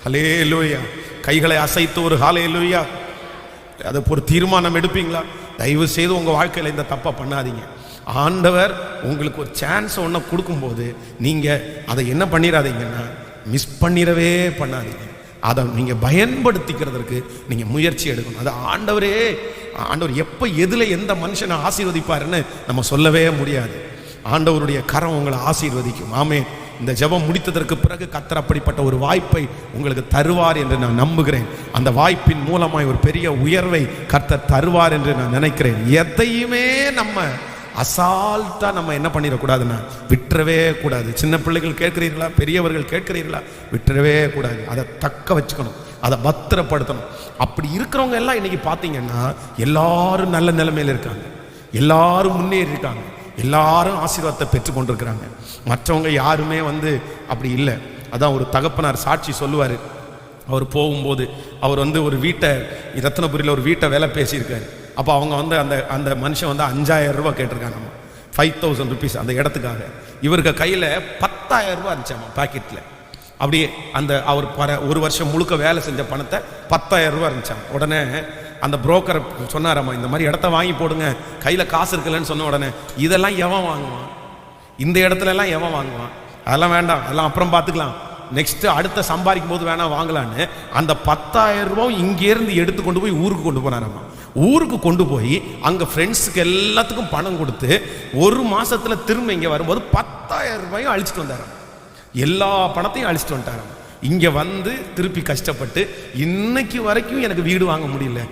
ஹல்லேலூயா. கைகளை அசைத்து ஒரு ஹல்லேலூயா, அது ஒரு தீர்மானம் எடுப்பீங்களா? தயவு செய்து உங்க வாழ்க்கையில் இந்த தப்பை பண்ணாதீங்க. ஆண்டவர் உங்களுக்கு ஒரு சான்ஸ் ஒன்று கொடுக்கும்போது நீங்க அதை என்ன பண்ணிடாதீங்கன்னா, மிஸ் பண்ணிடவே பண்ணாதீங்க. அதை நீங்க பயன்படுத்திக்கிறதுக்கு நீங்க முயற்சி எடுக்கணும். அது ஆண்டவர் எப்போ எதுல எந்த மனுஷனை ஆசீர்வதிப்பாருன்னு நம்ம சொல்லவே முடியாது. ஆண்டவருடைய கரம் உங்களை ஆசீர்வதிக்கும். ஆமென். இந்த ஜெபம் முடித்ததற்கு பிறகு கர்த்தர் அப்படிப்பட்ட ஒரு வாய்ப்பை உங்களுக்கு தருவார் என்று நான் நம்புகிறேன். அந்த வாய்ப்பின் மூலமாய் ஒரு பெரிய உயர்வை கர்த்தர் தருவார் என்று நான் நினைக்கிறேன். எதையுமே நம்ம அசால்ட்டா நம்ம என்ன பண்ணிடக்கூடாதுன்னா, விட்டுறவே கூடாது. சின்ன பிள்ளைகள் கேட்கிறீர்களா, பெரியவர்கள் கேட்கிறீர்களா, விட்டுறவே கூடாது. அதை தக்க வச்சுக்கணும், அதை பத்திரப்படுத்தணும். அப்படி இருக்கிறவங்க எல்லாம் இன்னைக்கு பார்த்தீங்கன்னா எல்லாரும் நல்ல நிலைமையில் இருக்காங்க, எல்லாரும் முன்னேறி இருக்காங்க, எல்லாரும் ஆசீர்வாதத்தை பெற்றுக்கொண்டிருக்கிறாங்க. மற்றவங்க யாருமே அப்படி இல்லை. அதான் ஒரு தகப்பனார் சாட்சி சொல்லுவார். அவர் போகும்போது அவர் ஒரு வீட்டை, ரத்னபுரியில் ஒரு வீட்டை வேலை பேசியிருக்காரு. அப்போ அவங்க அந்த மனுஷன் 5000 ரூபா கேட்டிருக்காங்க, 5000 ருபீஸ் அந்த இடத்துக்காக. இவருக்கு கையில் 10,000 ரூபா இருந்துச்சாமா பாக்கெட்டில். அப்படியே அவர் ஒரு வருஷம் முழுக்க வேலை செஞ்ச பணத்தை 10,000 ரூபா இருந்துச்சாம். உடனே அந்த புரோக்கர் சொன்னாராம்மா, இந்த மாதிரி இடத்த வாங்கி போடுங்க, கையில் காசு இருக்குல்லன்னு சொன்ன உடனே, இதெல்லாம் எவன் வாங்குவான், இந்த இடத்துல எல்லாம் எவன் வாங்குவான், அதெல்லாம் வேண்டாம், அதெல்லாம் அப்புறம் பார்த்துக்கலாம், நெக்ஸ்ட் அடுத்த சம்பாதிக்கும் போது வேணா வாங்கலான்னு அந்த 10,000 ரூபாய் இங்கேருந்து எடுத்து கொண்டு போய் ஊருக்கு கொண்டு போனாராம்மா. ஊருக்கு கொண்டு போய் அங்கே ஃப்ரெண்ட்ஸுக்கு எல்லாத்துக்கும் பணம் கொடுத்து ஒரு மாசத்துல திரும்ப இங்கே வரும்போது 10,000 ரூபாயும் அழிச்சிட்டு வந்தாராம். எல்லா பணத்தையும் அழிச்சிட்டு வந்துட்டாராம். இங்கே திருப்பி கஷ்டப்பட்டு இன்னைக்கு வரைக்கும் எனக்கு வீடு வாங்க முடியல.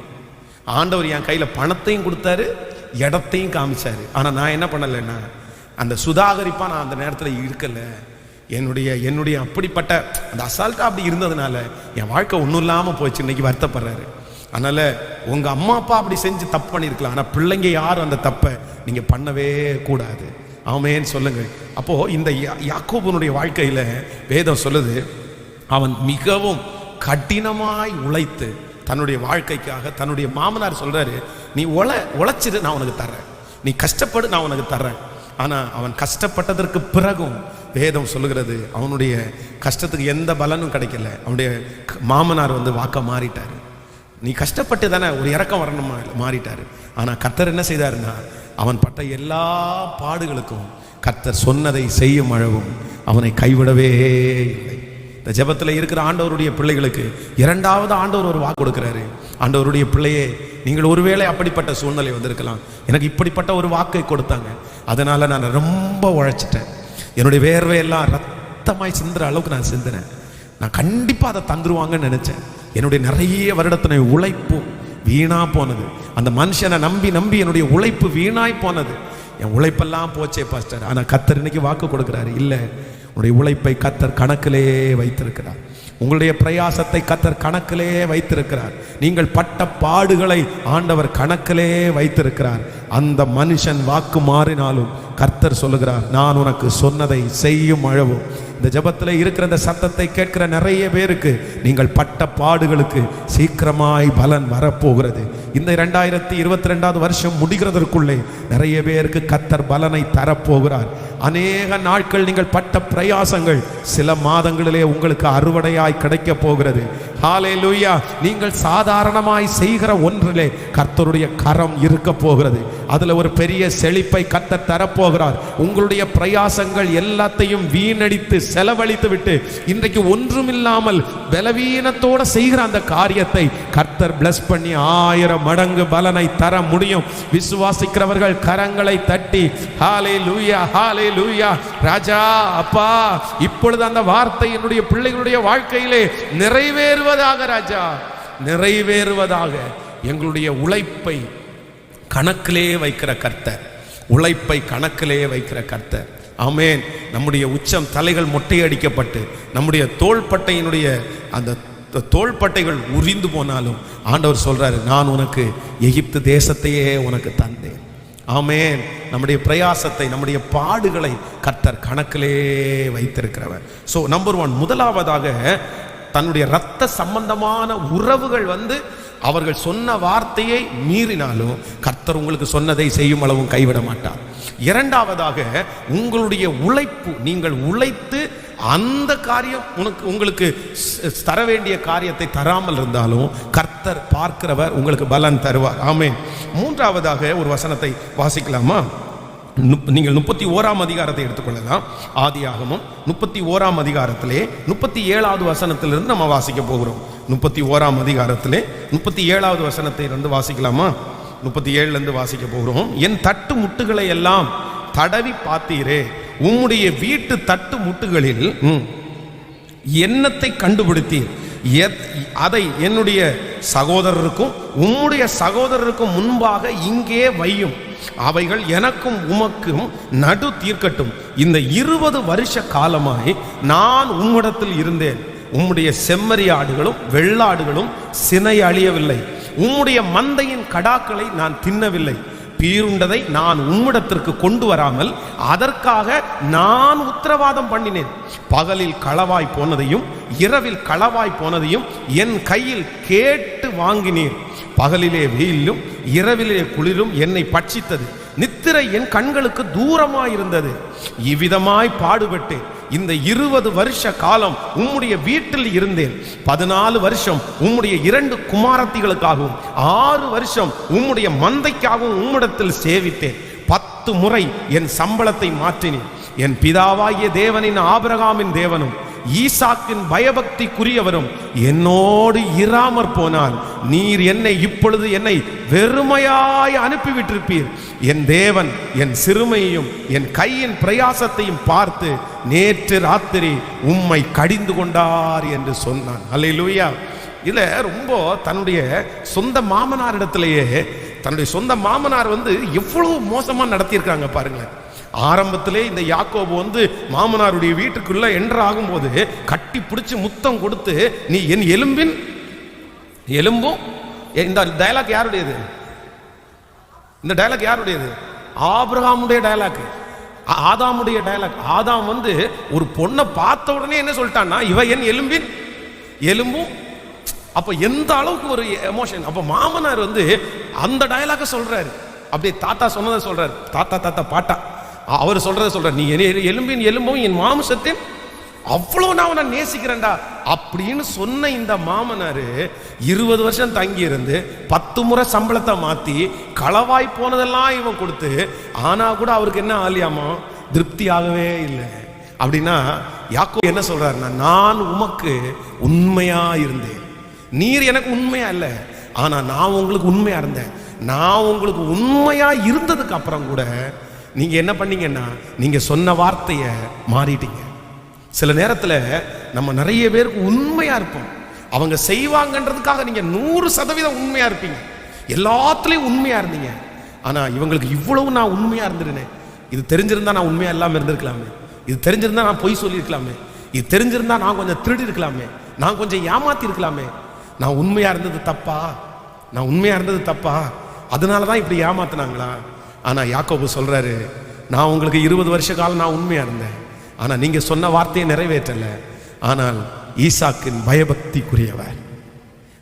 ஆண்டவர் என் கையில் பணத்தையும் கொடுத்தாரு, இடத்தையும் காமிச்சாரு. ஆனால் நான் என்ன பண்ணலைன்னா, அந்த சுதாகரிப்பா நான் அந்த நேரத்தில் இருக்கல. என்னுடைய அப்படிப்பட்ட அந்த அசால்ட்டா அப்படி இருந்ததுனால என் வாழ்க்கை ஒன்றும் இல்லாமல் போச்சு. இன்னைக்கு வருத்தப்படுறாரு. அதனால உங்க அம்மா அப்பா அப்படி செஞ்சு தப்பு பண்ணியிருக்கலாம், ஆனால் பிள்ளைங்க யாரும் அந்த தப்பை நீங்க பண்ணவே கூடாது. ஆமென் சொல்லுங்க. அப்போ இந்த யாக்கோபுனுடைய வாழ்க்கையில வேதம் சொல்லுது, அவன் மிகவும் கடினமாய் உழைத்து தன்னுடைய வாழ்க்கைக்காக தன்னுடைய மாமனார் சொல்றாரு, நீ உழைச்சிரு, நான் உனக்கு தர்றேன், நீ கஷ்டப்படு, நான் உனக்கு தர்றேன். ஆனா அவன் கஷ்டப்பட்டதற்கு பிறகும் வேதம் சொல்லுகிறது அவனுடைய கஷ்டத்துக்கு எந்த பலனும் கிடைக்கல. அவனுடைய மாமனார் வாக்க மாறிட்டாரு. நீ கஷ்டப்பட்டு தானே ஒரு இறக்கம் வரணும் மாறிட்டாரு. ஆனா கர்த்தர் என்ன செய்தாருன்னா, அவன் பட்ட எல்லா பாடுகளுக்கும் கர்த்தர் சொன்னதை செய்யும் அளவும் அவனை கைவிடவே இல்லை. இந்த ஜெபத்தில் இருக்கிற ஆண்டவருடைய பிள்ளைகளுக்கு இரண்டாவது ஆண்டவர் ஒரு வாக்கு கொடுக்கிறாரு. ஆண்டவருடைய பிள்ளையே, நீங்கள் ஒருவேளை அப்படிப்பட்ட சூழ்நிலை வந்திருக்கலாம். எனக்கு இப்படிப்பட்ட ஒரு வாக்கை கொடுத்தாங்க, அதனால நான் ரொம்ப உழைச்சிட்டேன், என்னுடைய வேர்வையெல்லாம் ரத்தமாய் சிந்துற அளவுக்கு நான் சிந்தினேன், நான் கண்டிப்பாக அதை தந்துருவாங்கன்னு நினைச்சேன். என்னுடைய நிறைய வருடத்தின உழைப்பு வீணா போனது. அந்த மனுஷனை நம்பி நம்பி என்னுடைய உழைப்பு வீணாய் போனது. என் உழைப்பெல்லாம் போச்சே பாஸ்டர். ஆனால் கர்த்தர் இன்னைக்கு வாக்கு கொடுக்கிறாரு, இல்லை, உங்களுடைய உழைப்பை கர்த்தர் கணக்கிலே வைத்திருக்கிறார். உங்களுடைய பிரயாசத்தை கர்த்தர் கணக்கிலே வைத்திருக்கிறார். நீங்கள் பட்ட பாடுகளை ஆண்டவர் கணக்கிலே வைத்திருக்கிறார். அந்த மனுஷன் வாக்கு மாறினாலும் கர்த்தர் சொல்லுகிறார், நான் உனக்கு சொன்னதை செய்யும் அளவும். இந்த ஜெபத்தில் இருக்கிற இந்த சத்தத்தை கேட்கிற நிறைய பேருக்கு நீங்கள் பட்ட பாடுகளுக்கு சீக்கிரமாய் பலன் வரப்போகிறது. இந்த 2022 வருஷம் முடிகிறதற்குள்ளே நிறைய பேருக்கு கர்த்தர் பலனை தரப்போகிறார். அநேக நாட்கள் நீங்கள் பட்ட பிரயாசங்கள் சில மாதங்களிலே உங்களுக்கு அறுவடையாய் கிடைக்க போகிறது. ஹல்லேலூயா. நீங்கள் சாதாரணமாய் செய்கிற ஒன்றிலே கர்த்தருடைய கரம் இருக்க போகிறது. அதுல ஒரு பெரிய செழிப்பை கர்த்தர் தரப்போகிறார். உங்களுடைய பிரயாசங்கள் எல்லாத்தையும் வீணடித்து செலவழித்து விட்டு இன்றைக்கு ஒன்றுமில்லாமல் பலவீனத்தோட செய்கிற அந்த காரியத்தை கர்த்தர் பிளஸ் பண்ணி 1000 மடங்கு பலனை தர முடியும். விசுவாசிக்கிறவர்கள் கரங்களை தட்டி ஹல்லேலூயா, ஹல்லேலூயா. ராஜா, அப்பா, இப்பொழுது அந்த வார்த்தை என்னுடைய பிள்ளைகளுடைய வாழ்க்கையிலே நிறைவேறுவதாக, ராஜா, நிறைவேறுவதாக. எங்களுடைய உழைப்பை கணக்கிலே வைக்கிற கர்த்தர், உழைப்பை கணக்கிலே வைக்கிற கர்த்தர். ஆமென். நம்முடைய உச்சம் தலைகள் மொட்டையடிக்கப்பட்டு நம்முடைய தோள்பட்டையினுடைய அந்த தோள்பட்டைகள் உரிந்து போனாலும் ஆண்டவர் சொல்றாரு, நான் உனக்கு எகிப்து தேசத்தையே உனக்கு தந்தேன். ஆமென். நம்முடைய பிரயாசத்தை, நம்முடைய பாடுகளை கர்த்தர் கணக்கிலே வைத்திருக்கிறவர். ஸோ நம்பர் 1, முதலாவதாக தன்னுடைய இரத்த சம்பந்தமான உறவுகள் அவர்கள் சொன்ன வார்த்தையை மீறினாலும் கர்த்தர் உங்களுக்கு சொன்னதை செய்யும் அளவும் கைவிட மாட்டார். இரண்டாவதாக உங்களுடைய உழைப்பு, நீங்கள் உழைத்து அந்த காரியம் உங்களுக்கு தர வேண்டிய காரியத்தை தராமல் இருந்தாலும் கர்த்தர் பார்க்கிறவர், உங்களுக்கு பலன் தருவார். ஆமென். மூன்றாவதாக ஒரு வசனத்தை வாசிக்கலாமா? நீங்கள் 31ஆம் அதிகாரத்தை எடுத்துக்கொள்ளலாம். ஆதியாகமம் 31ஆம் அதிகாரத்திலே 37வது வசனத்திலிருந்து நம்ம வாசிக்க போகிறோம். 31ஆம் அதிகாரத்திலே 37வது வசனத்தை இருந்து வாசிக்கலாமா? 37லேருந்து வாசிக்க போகிறோம். என் தட்டு முட்டுகளை எல்லாம் தடவி பார்த்தீரே, உம்முடைய வீட்டு தட்டு முட்டுகளில் எண்ணத்தை கண்டுபிடித்தீர், அதை என்னுடைய சகோதரருக்கும் உம்முடைய சகோதரருக்கும் முன்பாக இங்கே வையும், அவைகள் எனக்கும் உமக்கும் நடு தீர்க்கட்டும். இந்த 20 வருஷ காலமாய் நான் உம்மிடத்தில் இருந்தேன், உம்முடைய செம்மறி ஆடுகளும் வெள்ளாடுகளும் சினை அழியவில்லை, உம்முடைய மந்தையின் கடாக்களை நான் தின்னவில்லை, பீருண்டதை நான் உம்மிடத்திற்கு கொண்டு வராமல் அதற்காக நான் உத்தரவாதம் பண்ணினேன். பகலில் களவாய் போனதையும் இரவில் களவாய் போனதையும் என் கையில் கேட்டு வாங்கினீர். பகலிலே வெயிலும் இரவிலே குளிரும் என்னை பட்சித்தது, நித்திரை என் கண்களுக்கு தூரமாயிருந்தது. இவ்விதமாய் பாடுபட்டேன். இந்த 20 வருஷ காலம் உம்முடைய வீட்டில் இருந்தேன். 14 வருஷம் உம்முடைய 2 குமாரத்திகளுக்காகவும் 6 வருஷம் உம்முடைய மந்தைக்காகவும் உம்மிடத்தில் சேவித்தேன். 10 முறை என் சம்பளத்தை மாற்றினேன். என் பிதாவாகிய தேவனின் ஆபிரகாமின் தேவனும் ஈசாக்கின் பயபக்திக்குரியவரும் என்னோடு இராமற் போனால் நீர் இப்பொழுது என்னை வெறுமையாய் அனுப்பிவிட்டிருப்பீர். என் தேவன் என் சிறுமையையும் என் கையின் பிரயாசத்தையும் பார்த்து நேற்று ராத்திரி உம்மை கடிந்து கொண்டார் என்று சொன்னான். அல்லேலூயா. இதுல ரொம்ப தன்னுடைய சொந்த மாமனார் இடத்திலேயே, தன்னுடைய சொந்த மாமனார் எவ்வளவு மோசமா நடத்தியிருக்காங்க பாருங்க. ஆரம்பத்திலே இந்த யாக்கோபு வந்து மாமனாருடைய வீட்டுக்குள்ள என்டர் ஆகும்போது கட்டி பிடிச்சி முத்தம் கொடுத்து, நீ என் எலும்பின் எலும்பும். இந்த டயலாக் யாருடையது? இந்த டயலாக் யாருடையது? ஆபிரகாமுடைய டயலாக், ஆதாமுடைய டயலாக். ஆதாம் வந்து ஒரு பொண்ணை பார்த்த உடனே என்ன சொல்லிட்டான்னா, இவ என் எலும்பின் எலும்பும். அப்ப எந்த அளவுக்கு ஒரு எமோஷன். அப்ப மாமனார் வந்து அந்த டயலாக சொல்றாரு, அப்படியே தாத்தா சொன்னதை சொல்றாரு. தாத்தா பாட்டா அவர் சொல்றதை சொல்றாரு, நீ எலும்பின் எலும்பும் என் மாம்சத்தின், அவ்வளவு நான் உன்னை நேசிக்கிறேன்டா அப்படின்னு சொன்ன இந்த மாமனாரு 20 வருஷம் தங்கி இருந்து 10 முறை சம்பளத்தை மாத்தி களவாய் போனதெல்லாம் இவன் கொடுத்து, ஆனா கூட அவருக்கு என்ன ஆலியாமா, திருப்தி ஆகவே இல்லை. அப்படின்னா யாக்கோபு என்ன சொல்றாருன்னா, நான் உமக்கு உண்மையா இருந்தேன், நீர் எனக்கு உண்மையா இல்லை, ஆனா நான் உங்களுக்கு உண்மையா இருந்தேன். நான் உங்களுக்கு உண்மையா இருந்ததுக்கு அப்புறம் கூட நீங்க என்ன பண்ணீங்கன்னா, நீங்க சொன்ன வார்த்தைய மாறிட்டீங்க. சில நேரத்தில் நம்ம நிறைய பேருக்கு உண்மையா இருப்போம், அவங்க செய்வாங்கன்றதுக்காக நீங்க 100% உண்மையா இருப்பீங்க, எல்லாத்துலயும் உண்மையா இருந்தீங்க. ஆனா இவங்களுக்கு இவ்வளவு நான் உண்மையா இருந்திருந்தேன், இது தெரிஞ்சிருந்தா நான் உண்மையா இல்லாம இருந்திருக்கலாமே, இது தெரிஞ்சிருந்தா நான் பொய் சொல்லியிருக்கலாமே, இது தெரிஞ்சிருந்தா நான் கொஞ்சம் திருடி இருக்கலாமே, நான் கொஞ்சம் ஏமாத்தி இருக்கலாமே, நான் உண்மையா இருந்தது தப்பா, நான் உண்மையா இருந்தது தப்பா, அதனாலதான் இப்படி ஏமாத்தினாங்களா? ஆனா யாக்கோபு சொல்றாரு, நான் உங்களுக்கு 20 வருஷ காலம் நான் உண்மையா இருந்தேன், ஆனா நீங்க சொன்ன வார்த்தையை நிறைவேற்றல, ஆனால் ஈசாக்கின் பயபக்திக்குரியவர்.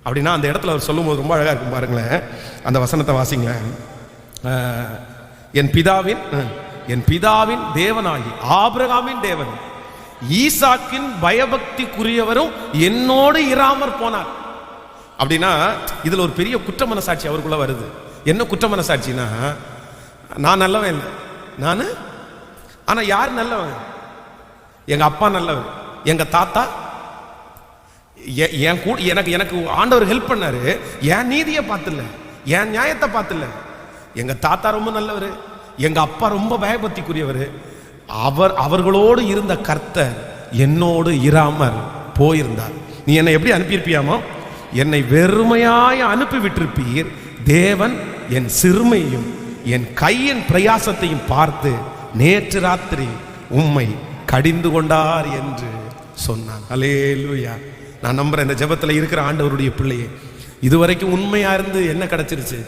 அப்படின்னா அந்த இடத்துல அவர் சொல்லும் போது ரொம்ப அழகா இருக்கும் பாருங்களேன். அந்த வசனத்தை வாசிங்களேன். என் பிதாவின் தேவனாகி ஆபிரகாமின் தேவன் ஈசாக்கின் பயபக்திக்குரியவரும் என்னோடு இராமற் போனார். அப்படின்னா இதுல ஒரு பெரிய குற்ற மனசாட்சி அவருக்குள்ள வருது. என்ன குற்ற மனசாட்சினா, நான் நல்லவன் இல்லை, நான், ஆனா யார் நல்லவன்? எங்க அப்பா நல்லவன், எங்க தாத்தா என் கூட எனக்கு ஆண்டவர் ஹெல்ப் பண்ணாரு, என் நீதியை பார்த்துல, என் நியாயத்தை பார்த்துல. எங்க தாத்தா ரொம்ப நல்லவர், எங்க அப்பா ரொம்ப பயபக்திக்குரியவர், அவர்களோடு இருந்த கர்த்தர் என்னோடு இராமற் போயிருந்தார். நீ என்னை எப்படி அனுப்பியிருப்பியாமோ, என்னை வெறுமையாய் அனுப்பி விட்டிருப்பீர். தேவன் என் சிறுமையும் என் கையின் பிரயாசத்தையும் பார்த்து நேற்று ராத்திரி உம்மை கடிந்து கொண்டார் என்று சொன்னான். அல்லேலூயா. நான் நம்புறேன் இந்த ஜெபத்தில் இருக்கிற ஆண்டவருடைய பிள்ளையே, இதுவரைக்கும் உண்மையா இருந்து என்ன கிடைச்சிருச்சு?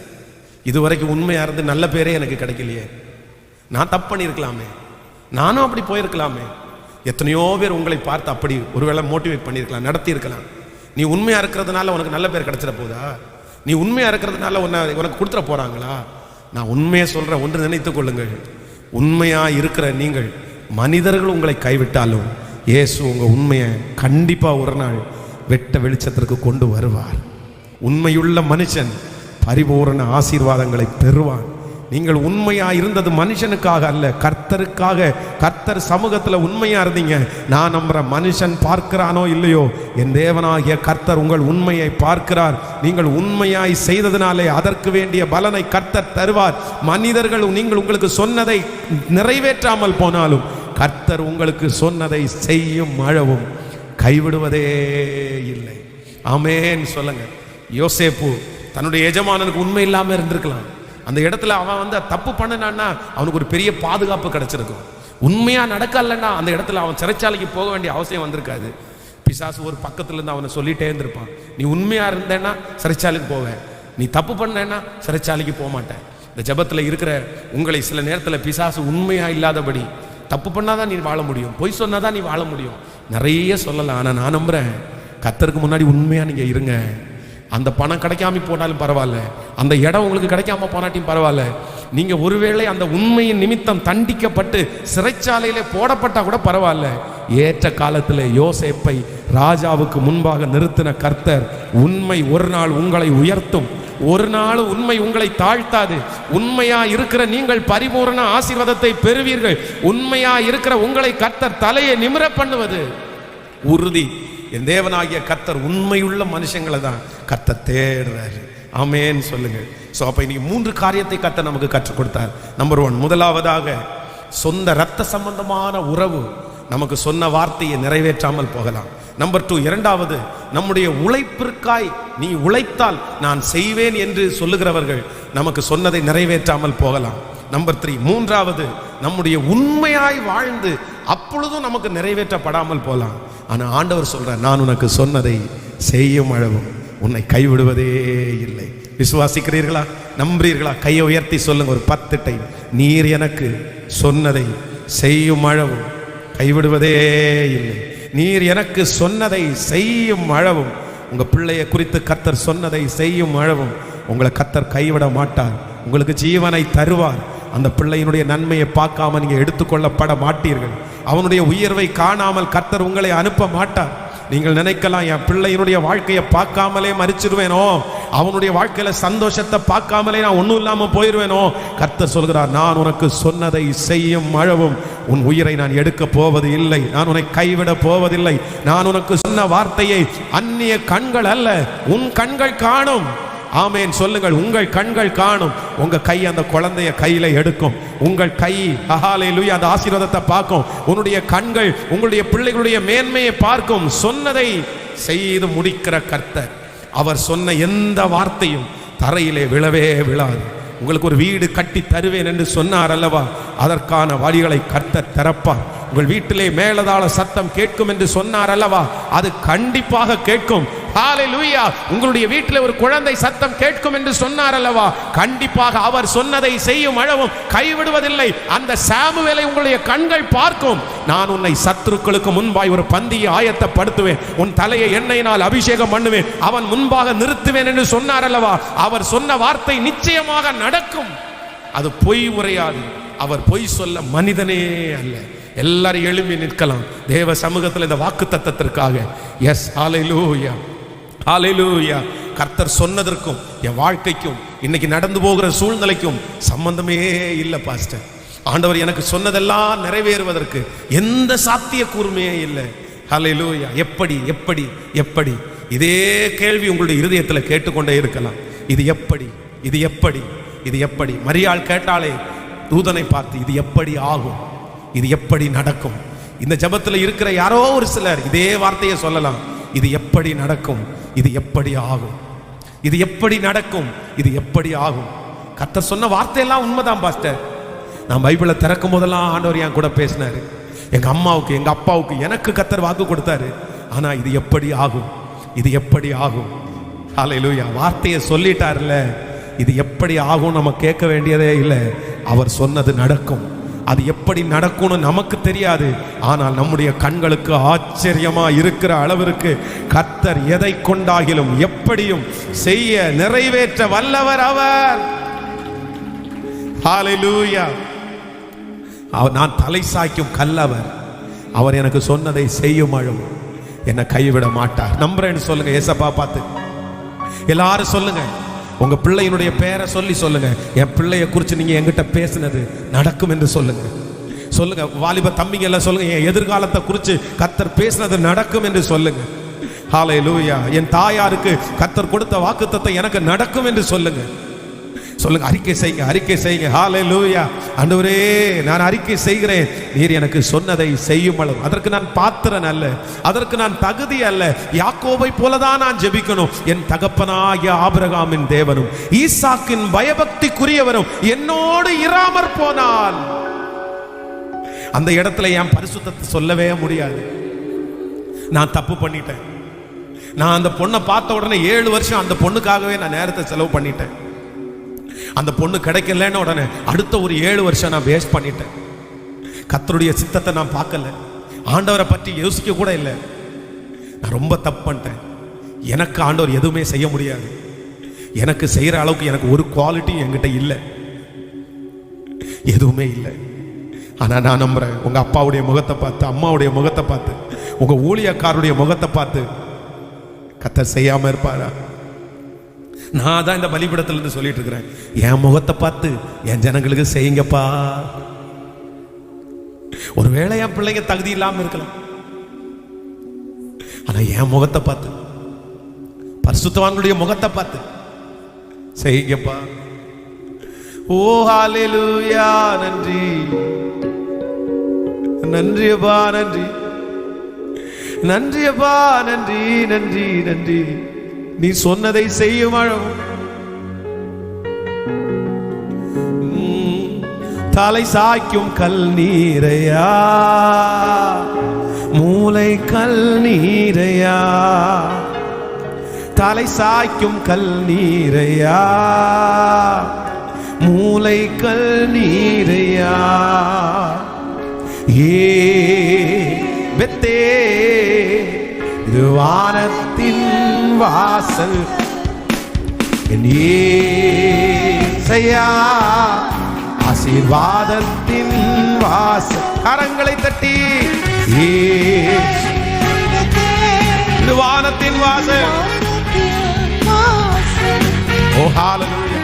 இதுவரைக்கும் உண்மையா இருந்து நல்ல பேரே எனக்கு கிடைக்கலையே. நான் தப்பு பண்ணியிருக்கலாமே, நானும் அப்படி போயிருக்கலாமே. எத்தனையோ பேர் உங்களை பார்த்து அப்படி ஒருவேளை மோட்டிவேட் பண்ணியிருக்கலாம், நடத்தி இருக்கலாம். நீ உண்மையா இருக்கிறதுனால உனக்கு நல்ல பேர் கிடைச்சிட போதா? நீ உண்மையா இருக்கிறதுனால உனக்கு கொடுத்துட போறாங்களா? நான் உண்மையை சொல்றேன், ஒன்று நினைத்துக் கொள்ளுங்கள், உண்மையா இருக்கிற நீங்கள் மனிதர்கள் உங்களை கைவிட்டாலும் இயேசு உங்க உண்மையை கண்டிப்பா ஒரு நாள் வெட்ட வெளிச்சத்திற்கு கொண்டு வருவார். உண்மையுள்ள மனுஷன் பரிபூரண ஆசீர்வாதங்களை பெறுவான். நீங்கள் உண்மையா இருந்தது மனுஷனுக்காக அல்ல, கர்த்தருக்காக. கர்த்தர் சமூகத்துல உண்மையா இருந்தீங்க. நான் நம்புற மனுஷன் பார்க்கிறானோ இல்லையோ, என் தேவனாகிய கர்த்தர் உங்கள் உண்மையை பார்க்கிறார். நீங்கள் உண்மையாய் செய்ததினாலே அதற்கு வேண்டிய பலனை கர்த்தர் தருவார். மனிதர்கள் நீங்கள் உங்களுக்கு சொன்னதை நிறைவேற்றாமல் போனாலும் கர்த்தர் உங்களுக்கு சொன்னதை செய்யும் அளவும் கைவிடுவதே இல்லை. ஆமென் சொல்லுங்க. யோசேப்பு தன்னுடைய எஜமானனுக்கு உண்மை இல்லாம இருந்திருக்கலாம். அந்த இடத்துல அவன் தப்பு பண்ணனான்னா அவனுக்கு ஒரு பெரிய பாதுகாப்பு கிடைச்சிருக்கும். உண்மையா நடக்கலன்னா அந்த இடத்துல அவன் சிறைச்சாலைக்கு போக வேண்டிய அவசியம் வந்திருக்காது. பிசாசு ஒரு பக்கத்துல இருந்து அவனை சொல்லிட்டே இருந்திருப்பான், நீ உண்மையா இருந்தேன்னா சிறைச்சாலைக்கு போவேன், நீ தப்பு பண்ணேன்னா சிறைச்சாலைக்கு போக மாட்டேன். இந்த ஜெபத்துல இருக்கிற உங்களை சில நேரத்தில் பிசாசு உண்மையா இல்லாதபடி, தப்பு பண்ணாதான் நீ வாழ முடியும், பொய் சொன்னாதான் நீ வாழ முடியும், நிறைய சொல்லலாம். ஆனா நான் நம்புறேன், கர்த்தருக்கு முன்னாடி உண்மையா நீங்க இருங்க. அந்த பணம் கிடைக்காம போனாலும் பரவாயில்ல, அந்த இடம் உங்களுக்கு கிடைக்காம போனாட்டியும் பரவாயில்ல, நீங்க ஒருவேளை அந்த உண்மையின் நிமித்தம் தண்டிக்கப்பட்டு சிறைச்சாலையில போடப்பட்டா கூட பரவாயில்ல. ஏற்ற காலத்தில் யோசேப்பை ராஜாவுக்கு முன்பாக நிறுத்தின கர்த்தர், உண்மை ஒரு நாள் உங்களை உயர்த்தும், ஒரு நாள் உண்மை உங்களை தாழ்த்தாது. உண்மையா இருக்கிற நீங்கள் பரிபூரண ஆசீர்வாதத்தை பெறுவீர்கள். உண்மையா இருக்கிற உங்களை கர்த்தர் தலையை நிமிர பண்ணுவது உறுதி. என் தேவனாகிய கர்த்தர் உண்மையுள்ள மனுஷங்களை தான் கர்த்தர் தேடுறாரு. ஆமென் சொல்லுங்க. ஸோ அப்போ இன்னைக்கு 3 காரியத்தை கர்த்தர் நமக்கு கற்றுக் கொடுத்தார். நம்பர் 1, முதலாவதாக சொந்த இரத்த சம்பந்தமான உறவு நமக்கு சொன்ன வார்த்தையை நிறைவேற்றாமல் போகலாம். நம்பர் 2, இரண்டாவது, நம்முடைய உழைப்பிற்காய் நீ உழைத்தால் நான் செய்வேன் என்று சொல்லுகிறவர்கள் நமக்கு சொன்னதை நிறைவேற்றாமல் போகலாம். நம்பர் 3, மூன்றாவது, நம்முடைய உண்மையாய் வாழ்ந்து அப்பொழுதும் நமக்கு நிறைவேற்றப்படாமல் போலாம். ஆனா ஆண்டவர் சொல்றார், நான் உனக்கு சொன்னதை செய்யும் அளவும் உன்னை கைவிடுவதே இல்லை. விசுவாசிக்கிறீர்களா? நம்புறீர்களா? கையை உயர்த்தி சொல்லுங்க ஒரு 10 டைம். நீர் எனக்கு சொன்னதை செய்யும் அளவும் கைவிடுவதே இல்லை. நீர் எனக்கு சொன்னதை செய்யும் அளவும், உங்க பிள்ளையை குறித்து கர்த்தர் சொன்னதை செய்யும் அளவும் உங்களை கர்த்தர் கைவிட மாட்டார். உங்களுக்கு ஜீவனை தருவார். அந்த பிள்ளையினுடைய நன்மையை பார்க்காம நீங்க எடுத்துக்கொள்ளப்பட மாட்டீர்கள். அவனுடைய உயர்வை காணாமல் கர்த்தர் உங்களை அனுப்ப மாட்டார். நீங்கள் நினைக்கலாம், என் பிள்ளையினுடைய வாழ்க்கையை பார்க்காமலே மரிச்சிருவேனோ, அவனுடைய வாழ்க்கையில சந்தோஷத்தை பார்க்காமலே நான் ஒன்றும் இல்லாம போயிடுவேனோ. கர்த்தர் சொல்கிறார், நான் உனக்கு சொன்னதை செய்யும் அளவும் உன் உயிரை நான் எடுக்க போவது இல்லை. நான் உன்னை கைவிட போவதில்லை. நான் உனக்கு சொன்ன வார்த்தையை அந்நிய கண்கள் அல்ல, உன் கண்கள் காணும். ஆமேன் சொல்லுங்கள். உங்கள் கண்கள் காணும். உங்க கை அந்த குழந்தைய கையில எடுக்கும். உங்கள் கை ஹல்லேலூயா அந்த ஆசீர்வாதத்தை பார்க்கும். உன்னுடைய கண்கள் உங்களுடைய பிள்ளைகளுடைய மேன்மையை பார்க்கும். சொன்னதை செய்து முடிக்கிற கர்த்தர். அவர் சொன்ன எந்த வார்த்தையும் தரையிலே விழவே விழாது. உங்களுக்கு ஒரு வீடு கட்டி தருவேன் என்று சொன்னார் அல்லவா, அதற்கான வழிகளை கர்த்தர் திறப்பார். உங்கள் வீட்டிலே மேலதாள சத்தம் கேட்கும் என்று சொன்னார் அல்லவா, அது கண்டிப்பாக கேட்கும். ஹல்லேலூயா. உங்களுடைய வீட்டில் ஒரு குழந்தை சத்தம் கேட்கும் என்று சொன்னார் அல்லவா, கண்டிப்பாக அவர் சொன்னதை செய்யும் அளவும் கைவிடுவதில்லை. அந்த சாமுவேலை உங்களுடைய கண்கள் பார்க்கும். நான் உன்னை சத்துருக்களுக்கு முன்பாய் ஒரு பந்தியை ஆயத்தப்படுத்துவேன், உன் தலையை எண்ணெயினால் அபிஷேகம் பண்ணுவேன், அவன் முன்பாக நிறுத்துவேன் என்று சொன்னார் அல்லவா. அவர் சொன்ன வார்த்தை நிச்சயமாக நடக்கும். அது பொய் உரையாது. அவர் பொய் சொல்ல மனிதனே அல்ல. எல்லாரும் எழும்பி நிற்கலாம் தேவ சமூகத்தில் இந்த வாக்கு தத்தத்திற்காக. எஸ், ஹல்லேலூயா, ஹல்லேலூயா. கர்த்தர் சொன்னதற்கும் என் வாழ்க்கைக்கும் இன்னைக்கு நடந்து போகிற சூழ்நிலைக்கும் சம்பந்தமே இல்லை பாஸ்டர். ஆண்டவர் எனக்கு சொன்னதெல்லாம் நிறைவேறுவதற்கு எந்த சாத்திய கூர்மையே இல்லை. ஹல்லேலூயா. எப்படி எப்படி எப்படி? இதே கேள்வி உங்களுடைய இருதயத்தில் கேட்டுக்கொண்டே இருக்கலாம். இது எப்படி, இது எப்படி, இது எப்படி? மரியாள் கேட்டாலே தூதனை பார்த்து, இது எப்படி ஆகும், இது எப்படி நடக்கும்? இந்த ஜெபத்தில் இருக்கிற யாரோ ஒரு சிலர் இதே வார்த்தையை சொல்லலாம். இது எப்படி நடக்கும், இது எப்படி ஆகும், இது எப்படி நடக்கும், இது எப்படி ஆகும்? கர்த்தர் சொன்ன வார்த்தையெல்லாம் உண்மைதான் பாஸ்டர். நான் பைபிளை திறக்கும் போதெல்லாம் ஆண்டவர் என் கூட பேசினாரு. எங்க அம்மாவுக்கு எங்க அப்பாவுக்கு எனக்கு கர்த்தர் வாக்கு கொடுத்தாரு. ஆனா இது எப்படி ஆகும், இது எப்படி ஆகும்? ஹல்லேலூயா. வார்த்தையை சொல்லிட்டார்ல, இது எப்படி ஆகும் நம்ம கேட்க வேண்டியதே இல்லை. அவர் சொன்னது நடக்கும். அது எப்படி நடக்கும்னு நமக்கு தெரியாது. ஆனால் நம்முடைய கண்களுக்கு ஆச்சரியமா இருக்கிற அளவிற்கு கர்த்தர் எதை கொண்டாகிலும் எப்படியும் செய்ய நிறைவேற்ற வல்லவர் அவர். ஹல்லேலூயா. நான் தலை சாய்க்கும் கல்லவர். அவர் எனக்கு சொன்னதை செய்யும் அளவும் என்னை கைவிட மாட்டார். நம்புறேன்னு சொல்லுங்க. ஏசப்பா பார்த்து எல்லாரும் சொல்லுங்க. உங்க பிள்ளையினுடைய பேரை சொல்லி சொல்லுங்க. என் பிள்ளைய குறித்து நீங்க என்கிட்ட பேசினது நடக்கும் என்று சொல்லுங்க. சொல்லுங்க. வாலிப தம்பிங்க எல்லாம் சொல்லுங்க, என் எதிர்காலத்தை குறித்து கர்த்தர் பேசினது நடக்கும் என்று சொல்லுங்க. ஹல்லேலூயா. என் தாயாருக்கு கர்த்தர் கொடுத்த வாக்குத்தத்தம் எனக்கு நடக்கும் என்று சொல்லுங்க. சொல்லுங்க. அறிக்கை செய்யுங்க, அறிக்கை செய்யுங்க. ஹல்லேலூயா. ஆண்டவரே, நான் அறிக்கை செய்கிறேன், நீர் எனக்கு சொன்னதை செய்யும் அளவு. அதற்கு நான் பாத்திரன் அல்ல, அதற்கு நான் தகுதி அல்ல. யாக்கோபை போலதான் நான் ஜெபிக்கணும். என் தகப்பனாகிய ஆபிரகாமின் தேவனும் ஈசாக்கின் பயபக்திக்குரியவரும் என்னோடு இராமற் போனால் அந்த இடத்துல என் பரிசுத்தத்தை சொல்லவே முடியாது. நான் தப்பு பண்ணிட்டேன். நான் அந்த பொண்ணை பார்த்த உடனே 7 வருஷம் அந்த பொண்ணுக்காகவே நான் நேரத்தை செலவு பண்ணிட்டேன். அந்த பொண்ணு கிடைக்கலன்னு உடனே அடுத்த ஒரு 7 வருஷம் நான் வேஸ்ட் பண்ணிட்டேன். கர்த்தருடைய சித்தத்தை நான் பார்க்கல, ஆண்டவரை பற்றி யோசிக்க கூட இல்லை. நான் ரொம்ப தப்பு பண்ணிட்டேன். எனக்கு ஆண்டவர் எதுவுமே செய்ய முடியாது. எனக்கு செய்யற அளவுக்கு எனக்கு ஒரு குவாலிட்டி என்கிட்ட இல்லை, எதுவுமே இல்லை. ஆனா நான் நம்புறேன், உங்க அப்பாவுடைய முகத்தை பார்த்து, அம்மாவுடைய முகத்தை பார்த்து, உங்க ஊழியக்காரருடைய முகத்தை பார்த்து கர்த்தர் செய்யாம இருப்பாரா? நான் தான் இந்த பலிபீடத்துல இருந்து சொல்லிட்டு இருக்கிறேன், என் முகத்தை பார்த்து என் ஜனங்களுக்கு செய்யுங்கப்பா. ஒருவேளை என் பிள்ளைங்க தகுதி இல்லாம இருக்கலாம், ஆனா என் முகத்தை பார்த்து, பரிசுத்தவான்களுடைய முகத்தை பார்த்து செய்யுங்கப்பா. ஓ ஹல்லேலூயா. நன்றி நன்றி அப்பா, நன்றி நன்றி அப்பா, நன்றி நன்றி நன்றி. நீ சொன்னதை செய்யும் அளவும் தலை சாய்க்கும் கல் நீரையா, மூளை கல் நீரையா, தலை சாய்க்கும் கல் நீரையா, மூளை கல் நீரையா. ஏ பெத்தே இது வானத்தின் வாசல், என் ஏசையா ஆசீர்வாதத்தின் வாசல். கரங்களை தட்டி இது வானத்தின் வாசல். ஓ ஹல்லேலூயா.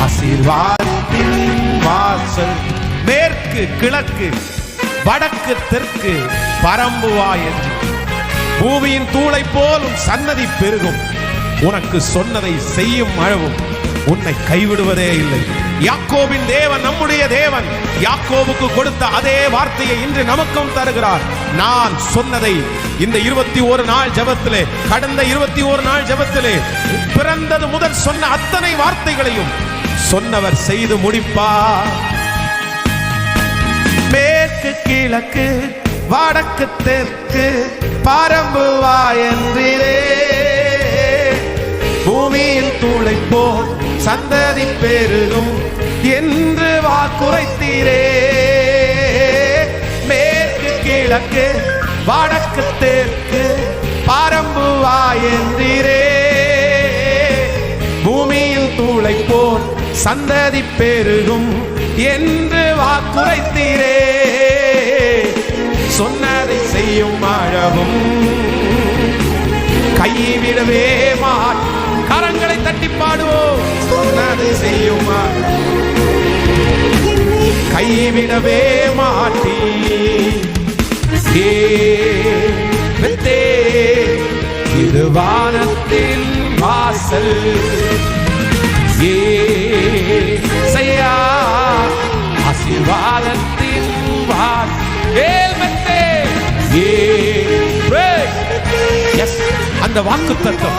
ஆசீர்வாதத்தின் வாசல். மேற்கு கிழக்கு வடக்கு தெற்கு பரம்புவாய் என்று பூமியின் தூளை போலும் சன்னதி பெருகும். உனக்கு சொன்னதை செய்யும் அளவும் உன்னை கைவிடுவதே இல்லை. யாக்கோபின் தேவன் நம்முடைய தேவன். யாக்கோபுக்கு கொடுத்த அதே வார்த்தையை இன்று நமக்கும் தருகிறார். நான் சொன்னதை இந்த 21 நாள் ஜெபத்திலே, கடந்த 21 நாள் ஜெபத்திலே பிறந்தது முதல் சொன்ன அத்தனை வார்த்தைகளையும் சொன்னவர் செய்து முடிப்பார். மேற்கு கிழக்கு வடக்கு தெற்கு பரம்புவாய் என்றே பூமியில் தூளை போல் சந்ததி பெருகும் என்று வாக்குரைத்தீரே. மேற்கு கிழக்கு வடக்கு தெற்கு பரம்புவாய் என்றே பூமியில் தூளை போல் சந்ததி பெருகும் என்று வாக்குரைத்தீரே. சொன்னதை செய்யும் அழகும் கைவிடவே மாட்டேன். கரங்களை தட்டி பாடுவோம். சொன்னதை செய்யும் கைவிடவே மாட்டேன். இது வானத்தின் வாசல். ஏசையா ஆசீர்வாதத்தின் வாசல். அந்த வாக்குத்தத்தம்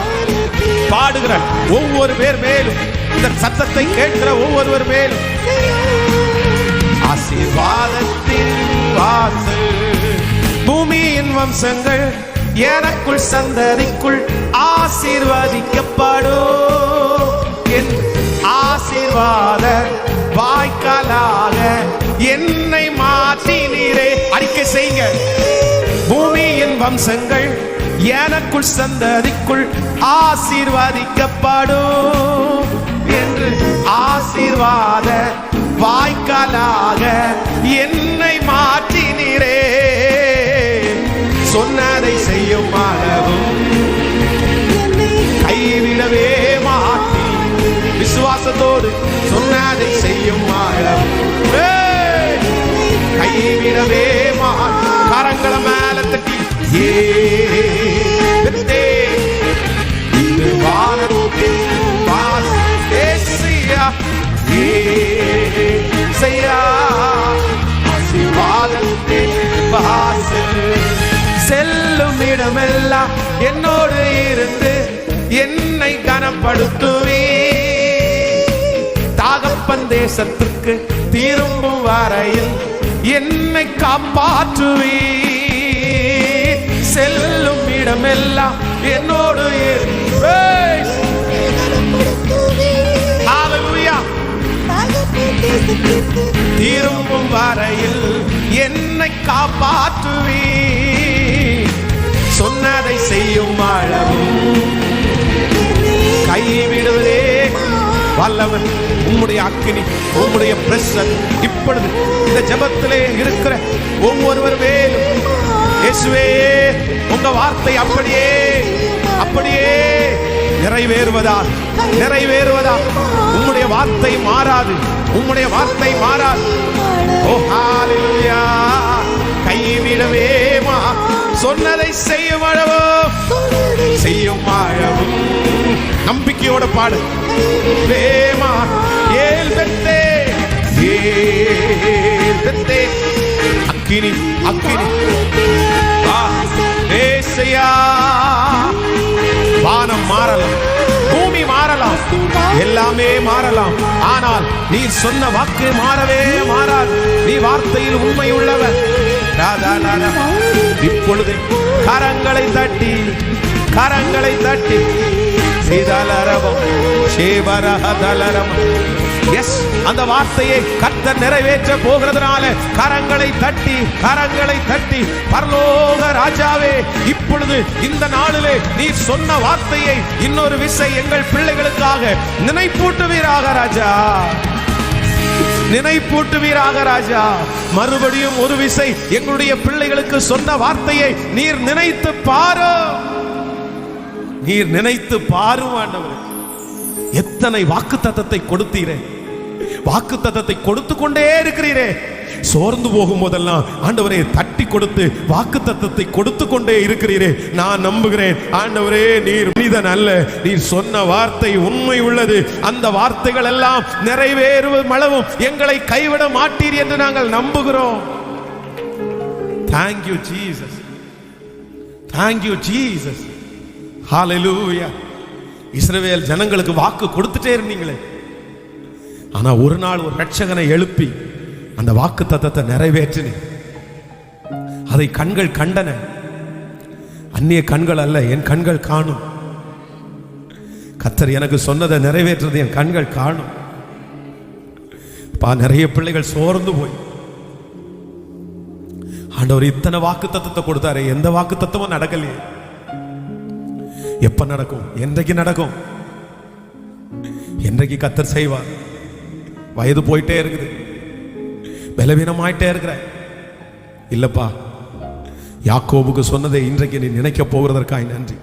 பாடுகிற ஒவ்வொரு பேர் மேலும், இந்த சத்தத்தை கேட்கிற ஒவ்வொருவர் மேலும் ஆசீர்வாதத்தின் வாசல். பூமியின் வம்சங்கள் எனக்குள் சந்ததிக்குள் ஆசீர்வதிக்கப்படும். என் ஆசீர்வாத வாய்க்காலாக என்னை மாற்றினீரே. அறிக்கை செய்யுங்க. பூமியின் வம்சங்கள் எனக்குள் சந்ததிக்குள் ஆசீர்வதிக்கப்படும் என்று ஆசீர்வாத வாய்க்காலாக என்னை மாற்றினீரே. சொன்னதை செய்யும் அளவும் கைவிடவே மாட்டேன். விசுவாசத்தோடு சொன்னதை செய்யும் அளவும் கைவிடவே மாட்டேன். கரங்களை மேல தட்டி இது வானத்தின் வாசல். ஆசீர்வாதத்தின் வாசல். செல்லும் இடமெல்லாம் என்னோடு இருந்து என்னை கனப்படுத்துவே. தாகப்பன் தேசத்துக்கு திரும்பும் வரையில் என்னை காப்பாற்றுவே. செல்லும் இடமெல்லாம் என்னோடு திரும்பும் வரையில் என்னை காப்பாற்றுவே. சொன்னதை செய்யும் அளவும் கைவிடுவதே வல்லவன். உம்முடைய அக்கினி, உம்முடைய பிரசன் இப்பொழுது இந்த ஜெபத்திலே இருக்கிற ஒவ்வொருவர் மேலும் இயேசுவே உங்க வார்த்தை அப்படியே அப்படியே நிறைவேறுவதால் நிறைவேறுவதால். உம்முடைய வார்த்தை மாறாது, உம்முடைய வார்த்தை மாறாது. ஓ ஹல்லேலூயா. கைவிடவே சொன்னதை செய்யும் அளவும் செய்யும் அளவும் நம்பிக்கையோட பாடு. வேமா ஏல் பெத்தே ஏல் பெத்தே அக்கினி அக்கினி ஏசையா. வானம் மாறலாம், பூமி மாறலாம், எல்லாமே மாறலாம், ஆனால் நீ சொன்ன வாக்கு மாறவே மாறாது. நீ வார்த்தையில் உண்மை உள்ளவர். இப்பொழுது கரங்களை தட்டி அந்த வார்த்தையை கர்த்தர் நிறைவேற்ற போகிறதுனால கரங்களை தட்டி பரலோக ராஜாவே, இப்பொழுது இந்த நாளிலே நீ சொன்ன வார்த்தையை இன்னொரு விசை எங்கள் பிள்ளைகளுக்காக நினைப்பூட்டுவீராக ராஜா, நினைப்பூட்டுவீராக ராஜா. மறுபடியும் ஒரு விசை எங்களுடைய பிள்ளைகளுக்கு சொன்ன வார்த்தையை நீர் நினைத்து பாரும் ஆண்டவரே. எத்தனை வாக்குத்தத்தத்தை கொடுத்தீரே, வாக்குத்தத்தத்தை கொடுத்து கொண்டே இருக்கிறீரே. சோர்ந்து போகும் போதெல்லாம் ஆண்டவரே தட்டி கொடுத்து வாக்குத்தத்தத்தை கொடுத்து கொண்டே இருக்கிறீரே. நான் நம்புகிறேன் ஆண்டவரே, நீர் மனிதன் அல்ல, நீர் சொன்ன வார்த்தை உண்மை உள்ளது. அந்த வார்த்தைகள் எல்லாம் நிறைவேறும் அளவும் எங்களை கைவிட மாட்டீர் என்று நாங்கள் நம்புகிறோம். Thank you Jesus, thank you Jesus, hallelujah. இஸ்ரவேல் ஜனங்களுக்கு வாக்கு கொடுத்துட்டே இருந்தீங்களே, ஆனா ஒரு நாள் ஒரு ரட்சகனை எழுப்பி அந்த வாக்கு தத்தத்தை நிறைவேற்றினே. அதை கண்கள் கண்டன, அந்நிய கண்கள் அல்ல, என் கண்கள் காணும். கர்த்தர் எனக்கு சொன்னதை நிறைவேற்றது என் கண்கள் காணும். நிறைய பிள்ளைகள் சோர்ந்து போய் ஆண்டவர் இத்தனை வாக்கு தத்தத்தை கொடுத்தாரு, எந்த வாக்கு தத்தமும் நடக்கலையே. எப்ப நடக்கும்? என்றைக்கு நடக்கும்? என்றைக்கு கர்த்தர் செய்வார்? வயது போயிட்டே இருக்குது, பலவீனமாயிட்டே இருக்கிற. இல்லப்பா, யாக்கோபுக்கு சொன்னதை இன்றைக்கு நீ நினைக்க போகிறதற்காக நன்றி.